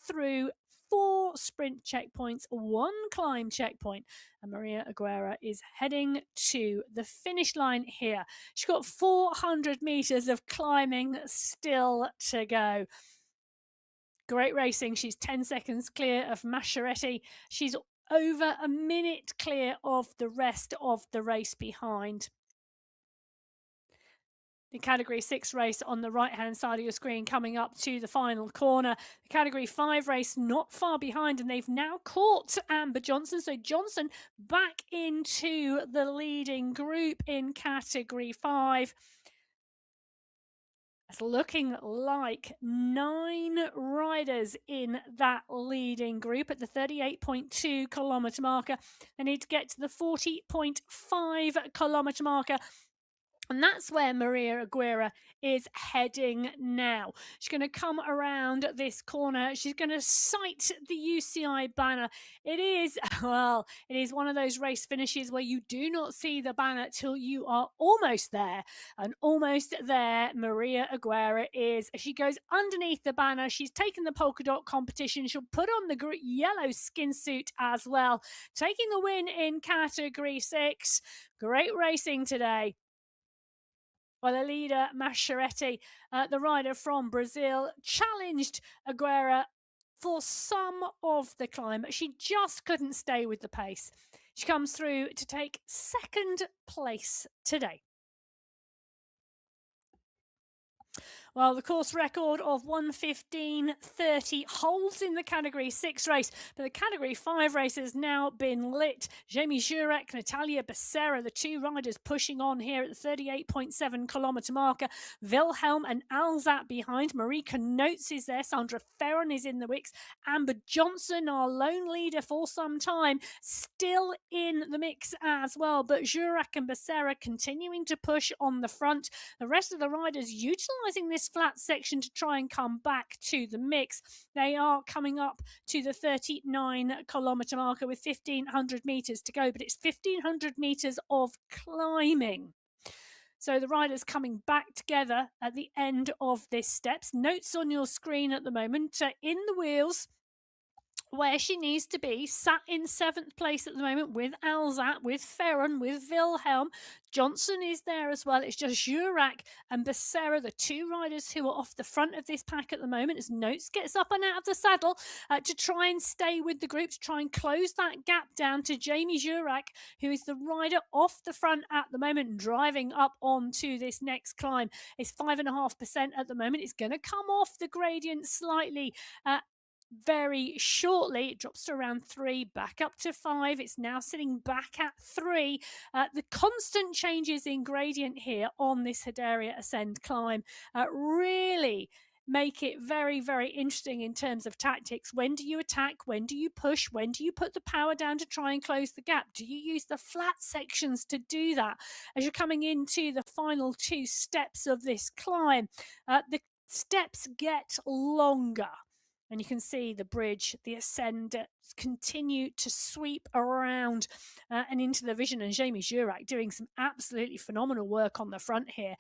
through 4 sprint checkpoints, 1 climb checkpoint, and Maria Aguera is heading to the finish line here. She's got 400 meters of climbing still to go. Great racing. She's 10 seconds clear of Mascheretti. She's over a minute clear of the rest of the race behind. The Category 6 race on the right-hand side of your screen coming up to the final corner. The Category 5 race not far behind, and they've now caught Amber Johnson. So Johnson back into the leading group in Category 5. It's looking like 9 riders in that leading group at the 38.2 kilometre marker. They need to get to the 40.5 kilometre marker. And that's where Maria Aguera is heading now. She's going to come around this corner. She's going to sight the UCI banner. It is one of those race finishes where you do not see the banner till you are almost there. And almost there, Maria Aguera is. She goes underneath the banner. She's taken the polka dot competition. She'll put on the yellow skin suit as well, taking the win in Category 6. Great racing today. Well, the leader, Mascheretti, the rider from Brazil, challenged Aguera for some of the climb. She just couldn't stay with the pace. She comes through to take 2nd place today. Well, the course record of 1:15:30 holds in the Category 6 race, but the Category 5 race has now been lit. Jamie Jurek, Natalia Becerra, the 2 riders pushing on here at the 38.7 kilometre marker. Wilhelm and Alzat behind. Marika Notes is there. Sandra Ferron is in the mix. Amber Johnson, our lone leader for some time, still in the mix as well. But Jurek and Becerra continuing to push on the front. The rest of the riders utilising this flat section to try and come back to the mix. They are coming up to the 39 kilometre marker with 1,500 metres to go, but it's 1,500 metres of climbing. So the riders coming back together at the end of this steps. Notes on your screen at the moment. In the wheels, where she needs to be, sat in 7th place at the moment with Alzat, with Ferron, with Wilhelm. Johnson is there as well. It's just Jurak and Becerra, the two riders who are off the front of this pack at the moment, as Notes gets up and out of the saddle to try and stay with the group, to try and close that gap down to Jamie Jurak, who is the rider off the front at the moment, driving up onto this next climb. It's 5.5% at the moment. It's going to come off the gradient slightly very shortly. It drops to around 3, back up to 5. It's now sitting back at 3. The constant changes in gradient here on this Hedaria Ascend climb really make it very, very interesting in terms of tactics. When do you attack? When do you push? When do you put the power down to try and close the gap? Do you use the flat sections to do that? As you're coming into the final 2 steps of this climb, the steps get longer. And you can see the bridge, the ascend continue to sweep around and into the vision. And Jamie Jurak doing some absolutely phenomenal work on the front here,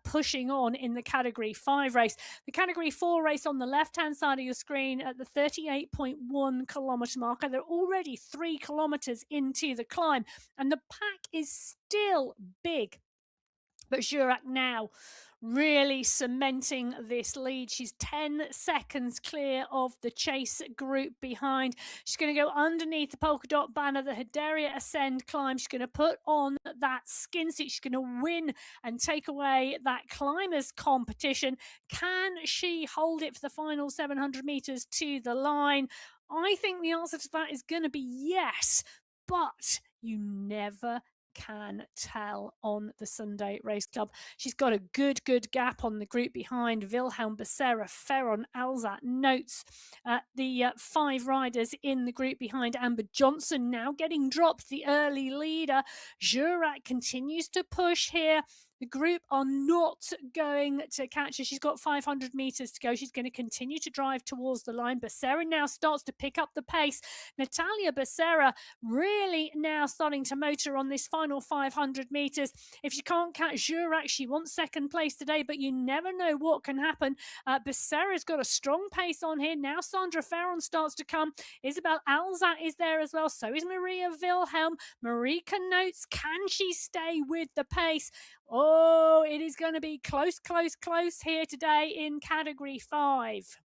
pushing on in the Category 5 race. The Category 4 race on the left-hand side of your screen at the 38.1 kilometre marker. They're already 3 kilometres into the climb, and the pack is still big. But Jurak now really cementing this lead. She's 10 seconds clear of the chase group behind. She's going to go underneath the polka dot banner, the Hedaria Ascend climb. She's going to put on that skin suit. She's going to win and take away that climbers competition. Can she hold it for the final 700 meters to the line? I think the answer to that is going to be yes, but you never can tell on the Sunday Race Club. She's got a good gap on the group behind. Wilhelm, Becerra, Ferron, Alzat, Notes, the 5 riders in the group behind. Amber Johnson now getting dropped, the early leader. Jurak continues to push here. The group are not going to catch her. She's got 500 meters to go. She's going to continue to drive towards the line. Becerra now starts to pick up the pace. Natalia Becerra really now starting to motor on this final 500 meters. If she can't catch Jurak, she wants 2nd place today, but you never know what can happen. Becerra's got a strong pace on here. Now Sandra Ferron starts to come. Isabel Alzat is there as well. So is Maria Wilhelm. Marika Notes, can she stay with the pace? Oh, it is going to be close here today in Category 5.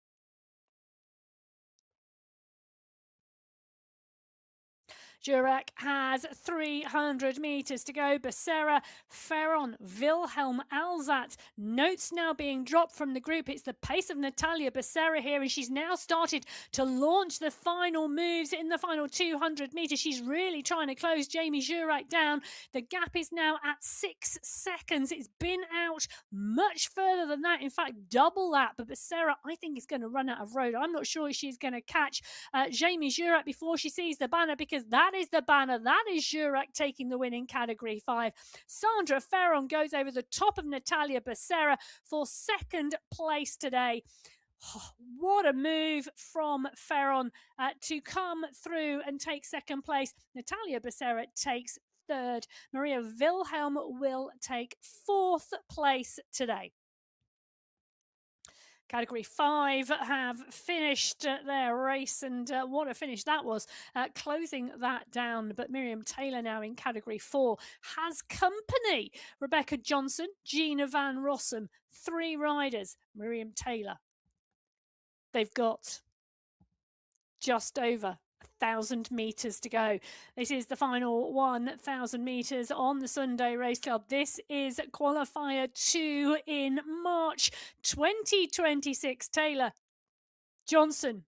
Jurak has 300 meters to go. Becerra, Ferron, Wilhelm, Alzat. Notes now being dropped from the group. It's the pace of Natalia Becerra here, and she's now started to launch the final moves in the final 200 meters. She's really trying to close Jamie Jurak down. The gap is now at 6 seconds. It's been out much further than that. In fact, double that. But Becerra, I think, is going to run out of road. I'm not sure if she's going to catch Jamie Jurak before she sees the banner, because that is the banner. That is Jurak taking the win in Category 5. Sandra Ferron goes over the top of Natalia Becerra for 2nd place today. Oh, what a move from Ferron to come through and take 2nd place. Natalia Becerra takes 3rd. Maria Wilhelm will take 4th place today. Category 5 have finished their race, and what a finish that was, closing that down. But Miriam Taylor now in Category 4 has company. Rebecca Johnson, Gina Van Rossum, 3 riders. Miriam Taylor. They've got just over 1,000 meters to go. This is the final 1,000 meters on the Sunday Race Club. This is Qualifier 2 in March 2026. Taylor, Johnson,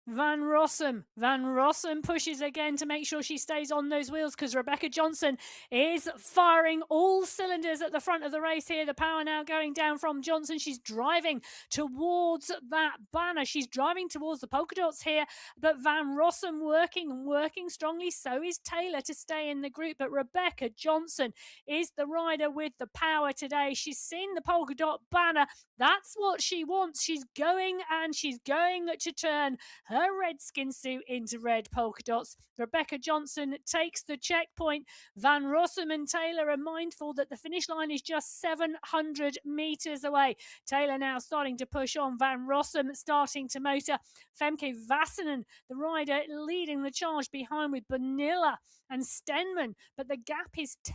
Van Rossum. Van Rossum pushes again to make sure she stays on those wheels, because Rebecca Johnson is firing all cylinders at the front of the race here. The power now going down from Johnson. She's driving towards that banner. She's driving towards the polka dots here, but Van Rossum working strongly. So is Taylor to stay in the group, but Rebecca Johnson is the rider with the power today. She's seen the polka dot banner. That's what she wants. She's going, and she's going to turn her her red skin suit into red polka dots. Rebecca Johnson takes the checkpoint. Van Rossum and Taylor are mindful that the finish line is just 700 metres away. Taylor now starting to push on. Van Rossum starting to motor. Femke Vasanen, the rider, leading the charge behind with Bonilla and Stenman, but the gap is 10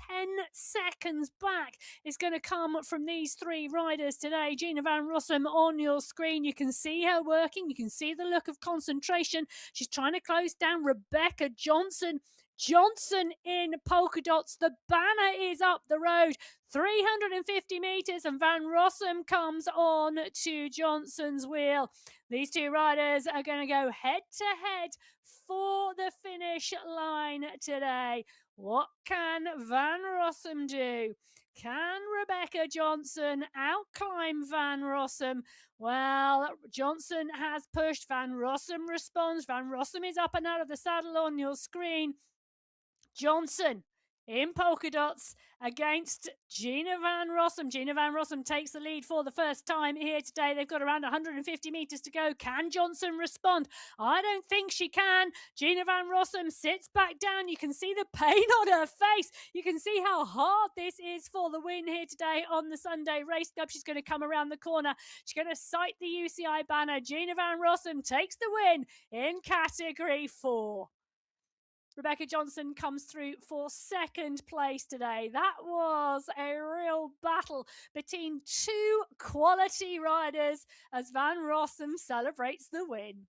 seconds back. It's going to come from these three riders today. Gina Van Rossum on your screen. You can see her working. You can see the look of concentration. She's trying to close down Rebecca Johnson. Johnson in polka dots. The banner is up the road. 350 metres and Van Rossum comes on to Johnson's wheel. These two riders are going to go head to head for the finish line today. What can Van Rossum do? Can Rebecca Johnson outclimb Van Rossum? Well, Johnson has pushed. Van Rossum responds. Van Rossum is up and out of the saddle on your screen. Johnson in polka dots against Gina Van Rossum. Gina Van Rossum takes the lead for the first time here today. They've got around 150 metres to go. Can Johnson respond? I don't think she can. Gina Van Rossum sits back down. You can see the pain on her face. You can see how hard this is for the win here today on the Sunday Race Cup. She's going to come around the corner. She's going to sight the UCI banner. Gina Van Rossum takes the win in Category 4. Rebecca Johnson comes through for second place today. That was a real battle between two quality riders as Van Rossum celebrates the win.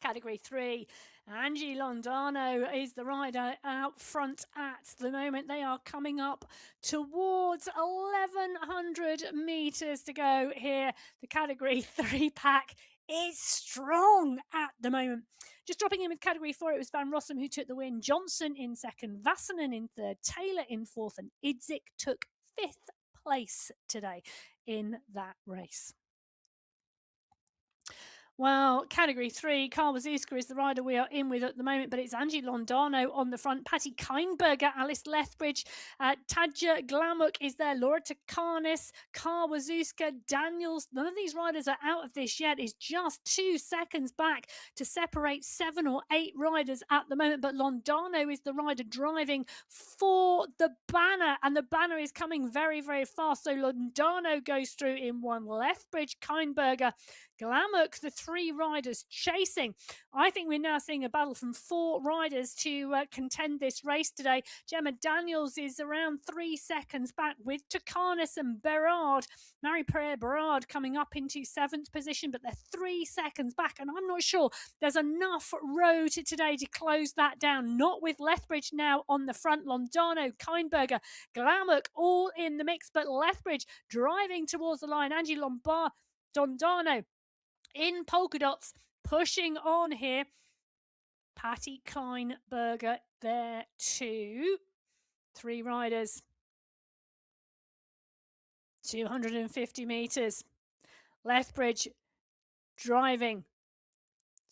Category 3, Angie Londano is the rider out front at the moment. They are coming up towards 1,100 metres to go here. The Category 3 pack is strong at the moment. Just dropping in with Category 4, it was Van Rossum who took the win. Johnson in second, Vasanen in third, Taylor in fourth, and Idzik took fifth place today in that race. Well, Category 3, Karwazuska is the rider we are in with at the moment, but it's Angie Londano on the front, Patty Keinberger, Alice Lethbridge, Tadja Glamuk is there, Laura Takanis, Karwazuska, Daniels. None of these riders are out of this yet. It's just 2 seconds back to separate 7 or 8 riders at the moment, but Londano is the rider driving for the banner, and the banner is coming very, very fast. So Londano goes through in one, Lethbridge, Keinberger, Glamuk, the 3 riders chasing. I think we're now seeing a battle from 4 riders to contend this race today. Gemma Daniels is around 3 seconds back with Takanis and Berard. Marie-Pierre Berard coming up into 7th position, but they're 3 seconds back, and I'm not sure there's enough road today to close that down. Not with Lethbridge now on the front. Londano, Keinberger, Glamuk all in the mix, but Lethbridge driving towards the line. Angie Londano in polka dots, pushing on here. Patty Keinberger there too. 3 riders. 250 metres. Lethbridge driving.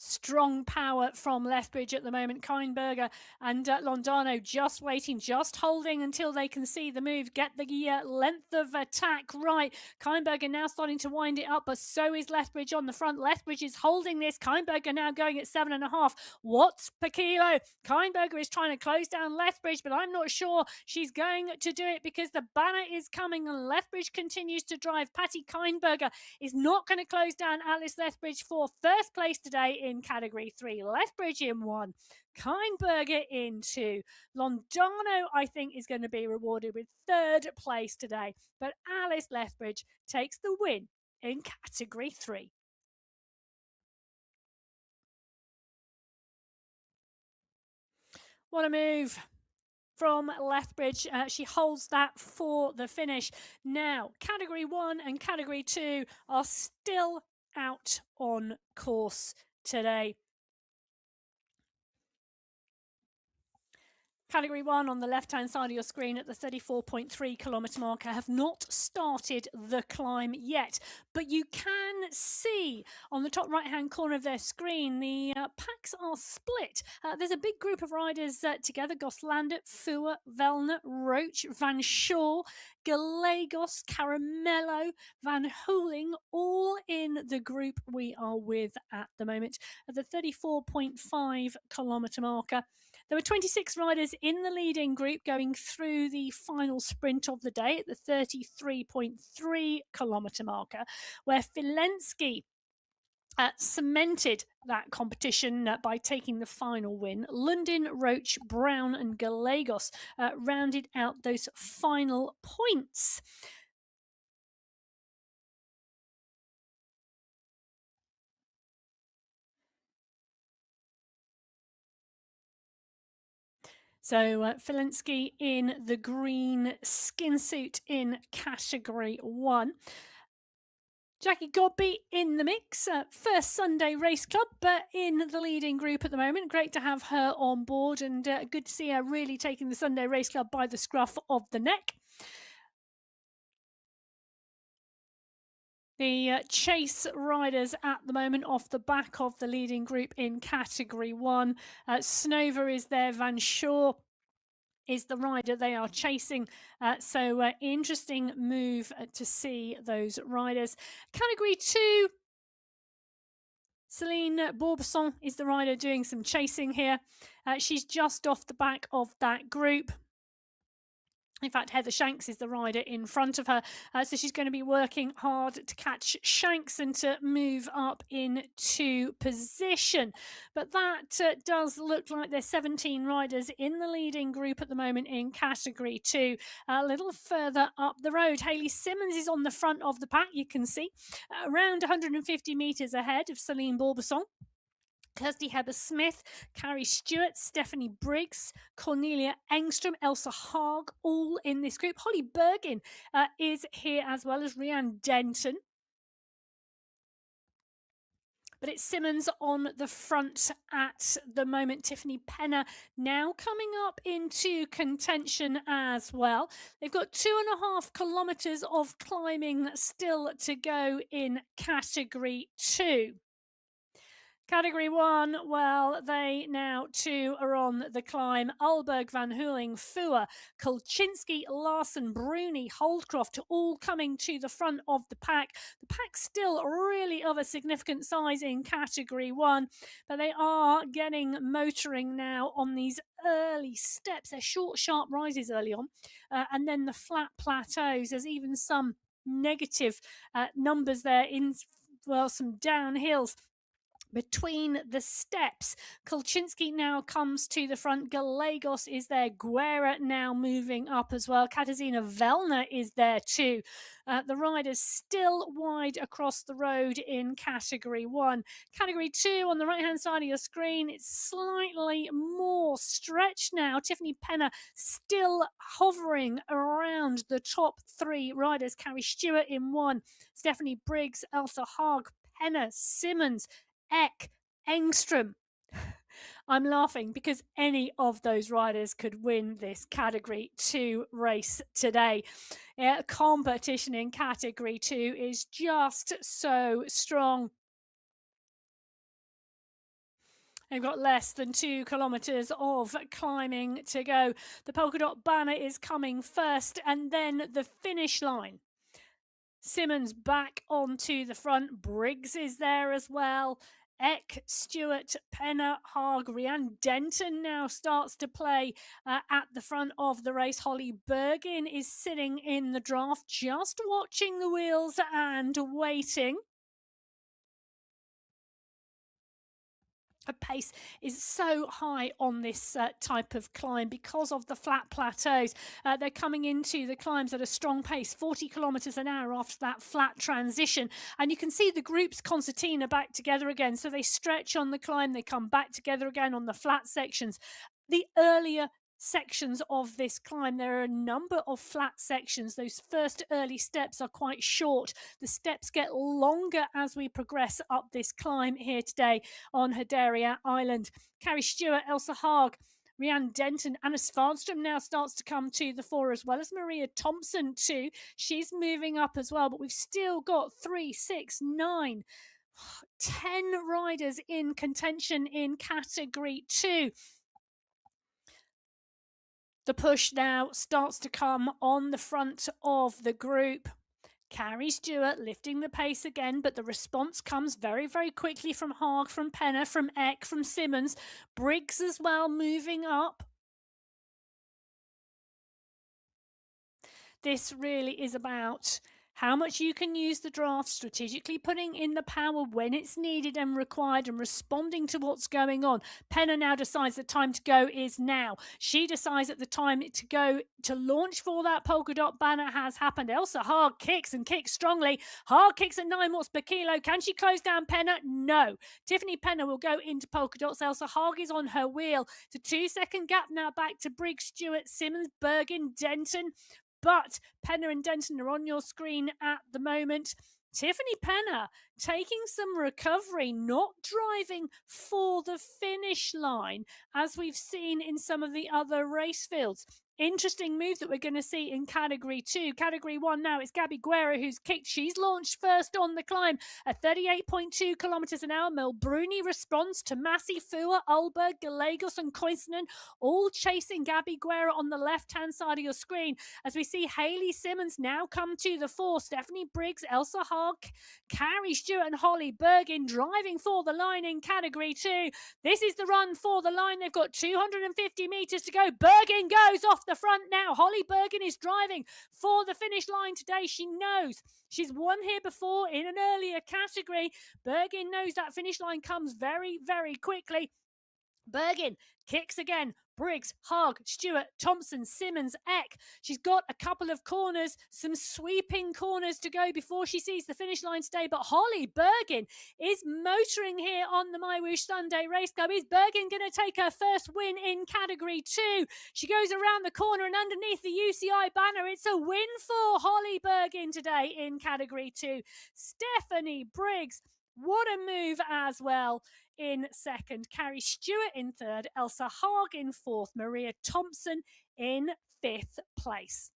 Strong power from Lethbridge at the moment. Keinberger and Londano just waiting, just holding until they can see the move, get the length of attack right. Keinberger now starting to wind it up, but so is Lethbridge on the front. Lethbridge is holding this. Keinberger now going at 7.5 watts per kilo. Keinberger is trying to close down Lethbridge, but I'm not sure she's going to do it because the banner is coming and Lethbridge continues to drive. Patty Keinberger is not going to close down Alice Lethbridge for first place today in Category 3. Lethbridge in 1, Keinberger in 2. Londano, I think, is going to be rewarded with 3rd place today, but Alice Lethbridge takes the win in Category 3. What a move from Lethbridge. She holds that for the finish. Now, Category 1 and Category 2 are still out on course today. Category 1 on the left-hand side of your screen at the 34.3 kilometre marker have not started the climb yet, but you can see on the top right-hand corner of their screen the packs are split. There's a big group of riders together: Goslandert, Fua, Velner, Roach, Van Shaw, Gallegos, Caramello, Van Hooling, all in the group we are with at the moment at the 34.5 kilometre marker. There were 26 riders in the leading group going through the final sprint of the day at the 33.3 kilometre marker, where Filensky cemented that competition by taking the final win. Lundin, Roach, Brown and Gallegos rounded out those final points. So Filensky in the green skin suit in category 1. Jackie Godby in the mix, first Sunday Race Club, but in the leading group at the moment. Great to have her on board, and good to see her really taking the Sunday Race Club by the scruff of the neck. The chase riders at the moment off the back of the leading group in category 1. Snover is there, Van Shaw is the rider they are chasing. So interesting move to see those riders. Category 2, Celine Bourbesson is the rider doing some chasing here. She's just off the back of that group. In fact, Heather Shanks is the rider in front of her. So she's going to be working hard to catch Shanks and to move up into position. But that does look like there's 17 riders in the leading group at the moment in category 2. A little further up the road, Hayley Simmons is on the front of the pack, you can see, around 150 metres ahead of Celine Bourbesson. Kirsty Heber-Smith, Carrie Stewart, Stephanie Briggs, Cornelia Engstrom, Elsa Haag, all in this group. Holly Bergin is here as well as Rhiannon Denton. But it's Simmons on the front at the moment. Tiffany Penner now coming up into contention as well. They've got 2.5 kilometres of climbing still to go in category 2. Category 1, well, they now too are on the climb. Ulberg, Van Hooling, Fua, Kolczynski, Larson, Bruni, Holdcroft, all coming to the front of the pack. The pack's still really of a significant size in Category 1, but they are getting motoring now on these early steps. They're short, sharp rises early on, and then the flat plateaus. There's even some negative numbers there in, well, some downhills between the steps. Kolczynski now comes to the front. Gallegos is there. Guerra now moving up as well. Katarzyna Velner is there too. The riders still wide across the road in Category 1. Category 2 on the right-hand side of your screen, it's slightly more stretched now. Tiffany Penner still hovering around the top 3 riders. Carrie Stewart in 1. Stephanie Briggs, Elsa Haag, Penner, Simmons, Eck, Engstrom. I'm laughing because any of those riders could win this Category 2 race today. Competition in Category 2 is just so strong. They've got less than 2 kilometres of climbing to go. The polka dot banner is coming first, and then the finish line. Simmons back onto the front. Briggs is there as well. Eck, Stewart, Penner, Haag, Rhiannon Denton now starts to play at the front of the race. Holly Bergin is sitting in the draft, just watching the wheels and waiting. Pace is so high on this type of climb because of the flat plateaus. They're coming into the climbs at a strong pace, 40 kilometres an hour after that flat transition. And you can see the groups concertina back together again. So they stretch on the climb, they come back together again on the flat sections. The earlier sections of this climb, there are a number of flat sections. Those first early steps are quite short. The steps get longer as we progress up this climb here today on Hedera Island. Carrie Stewart, Elsa Haag, Rianne Denton. Anna Svanström now starts to come to the fore, as well as Maria Thompson too. She's moving up as well, but we've still got 3, 6, 9, 10 riders in contention in category 2. The push now starts to come on the front of the group. Carrie Stewart lifting the pace again, but the response comes very, very quickly from Haag, from Penner, from Eck, from Simmons. Briggs as well moving up. This really is about how much you can use the draft, strategically putting in the power when it's needed and required and responding to what's going on. Penner now decides the time to go is now. She decides that the time to go to launch for that polka dot banner has happened. Elsa Haag kicks and kicks strongly. Haag kicks at 9 watts per kilo. Can she close down Penner? No. Tiffany Penner will go into polka dots. Elsa Haag is on her wheel. It's a 2-second gap now back to Briggs, Stewart, Simmons, Bergin, Denton. But Penner and Denton are on your screen at the moment. Tiffany Penner taking some recovery, not driving for the finish line, as we've seen in some of the other race fields. Interesting move that we're going to see in Category 2. Category 1 now, it's Gabby Guerra who's kicked. She's launched first on the climb at 38.2 kilometres an hour. Mel Bruni responds to Massey, Fua, Ulberg, Gallegos and Koisonen, all chasing Gabby Guerra on the left-hand side of your screen. As we see Hayley Simmons now come to the fore. Stephanie Briggs, Elsa Haag, Carrie Stewart and Holly Bergin driving for the line in Category 2. This is the run for the line. They've got 250 metres to go. Bergin goes off the front now. Holly Bergin is driving for the finish line today. She knows she's won here before in an earlier category. Bergin knows that finish line comes very, very quickly. Bergin kicks again. Briggs, Haag, Stewart, Thompson, Simmons, Eck. She's got a couple of corners, some sweeping corners to go before she sees the finish line today. But Holly Bergin is motoring here on the MyWhoosh Sunday Race Club. Is Bergin going to take her first win in Category 2? She goes around the corner and underneath the UCI banner. It's a win for Holly Bergin today in Category 2. Stephanie Briggs, what a move as well, in second. Carrie Stewart in third. Elsa Haag in fourth. Maria Thompson in fifth place.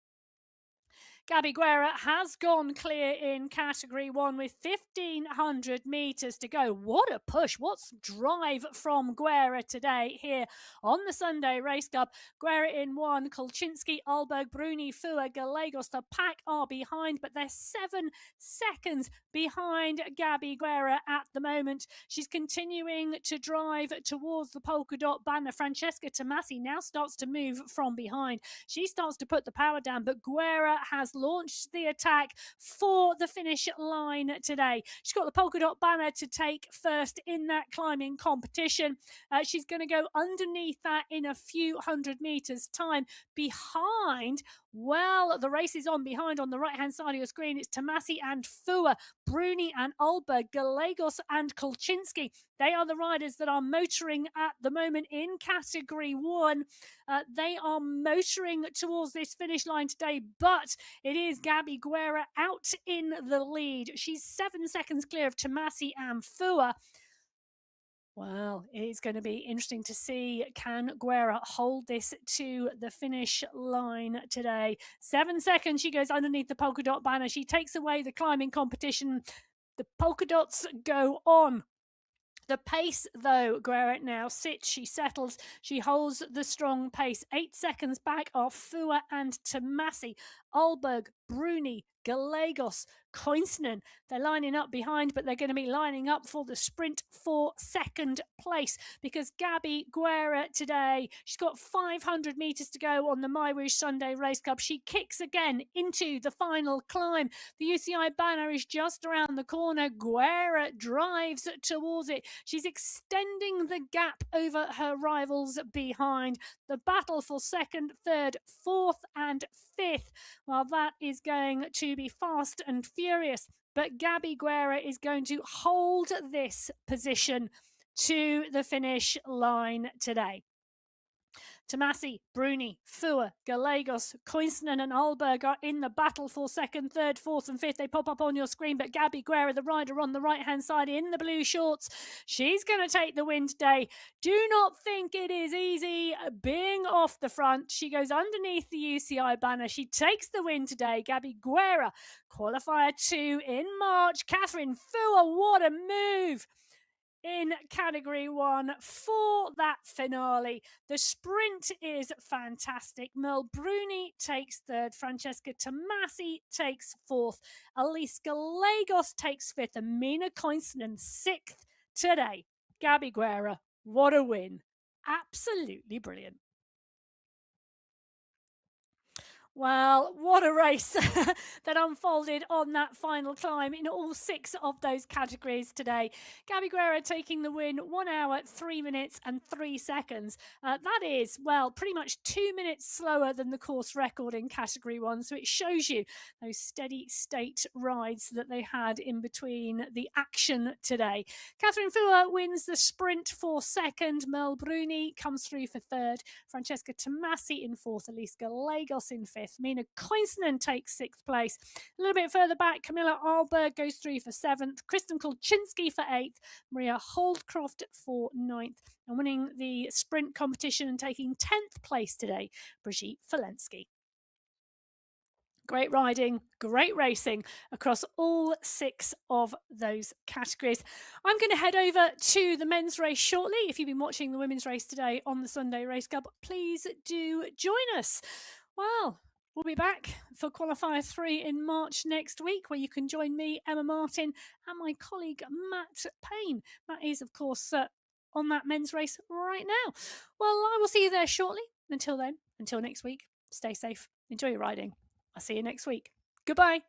Gabby Guerra has gone clear in Category 1 with 1,500 metres to go. What a push. What's drive from Guerra today here on the Sunday Race Cup. Guerra in 1, Kolczynski, Ulberg, Bruni, Fua, Gallegos. The pack are behind, but they're 7 seconds behind Gabby Guerra at the moment. She's continuing to drive towards the polka dot banner. Francesca Tomasi now starts to move from behind. She starts to put the power down, but Guerra has launched the attack for the finish line today. She's got the polka dot banner to take first in that climbing competition. She's going to go underneath that in a few hundred meters time. Behind, well, the race is on behind on the right-hand side of your screen. It's Tomasi and Fua, Bruni and Ulberg, Gallegos and Kolczynski. They are the riders that are motoring at the moment in Category 1. They are motoring towards this finish line today, but it is Gabby Guerra out in the lead. She's 7 seconds clear of Tomasi and Fua. Well, it's going to be interesting to see, can Guerra hold this to the finish line today? 7 seconds, she goes underneath the polka dot banner. She takes away the climbing competition. The polka dots go on. The pace, though, Guerra now sits, she settles, she holds the strong pace. 8 seconds back are Fua and Tomasi, Ulberg, Bruni, Gallegos, Koisonen. They're lining up behind, but they're going to be lining up for the sprint for second place, because Gabby Guerra today, she's got 500 metres to go on the MyWhoosh Sunday Race Cup. She kicks again into the final climb. The UCI banner is just around the corner. Guerra drives towards it. She's extending the gap over her rivals behind. The battle for second, third, fourth and fifth, well, that is going to be fast and furious. But Gabby Guerra is going to hold this position to the finish line today. Tomasi, Bruni, Fua, Gallegos, Koinsinen and Alberg are in the battle for second, third, fourth and fifth. They pop up on your screen, but Gabby Guerra, the rider on the right-hand side in the blue shorts, she's going to take the win today. Do not think it is easy being off the front. She goes underneath the UCI banner. She takes the win today. Gabby Guerra, qualifier 2 in March. Catherine Fua, what a move in category 1 for that finale. The sprint is fantastic. Merle Bruni takes third. Francesca Tomasi takes fourth. Elise Gallegos takes fifth. And Mina Koinsinen sixth today. Gabby Guerra, what a win. Absolutely brilliant. Well, what a race that unfolded on that final climb in all 6 of those categories today. Gabby Guerra taking the win, 1 hour, 3 minutes and 3 seconds. That is, well, pretty much 2 minutes slower than the course record in category 1. So it shows you those steady state rides that they had in between the action today. Catherine Fua wins the sprint for second. Merle Bruni comes through for third. Francesca Tomasi in fourth. Elise Gallegos in fifth. Mina Koinsinen takes sixth place. A little bit further back, Camilla Alberg goes through for seventh. Kristen Kolczynski for eighth. Maria Holdcroft for ninth. And winning the sprint competition and taking 10th place today, Brigitte Walensky. Great riding, great racing across all 6 of those categories. I'm going to head over to the men's race shortly. If you've been watching the women's race today on the Sunday Race Club, please do join us. Well, we'll be back for Qualifier 3 in March next week, where you can join me, Emma Martin, and my colleague Matt Payne. Matt is, of course, on that men's race right now. Well, I will see you there shortly. Until then, until next week, stay safe, enjoy your riding. I'll see you next week. Goodbye.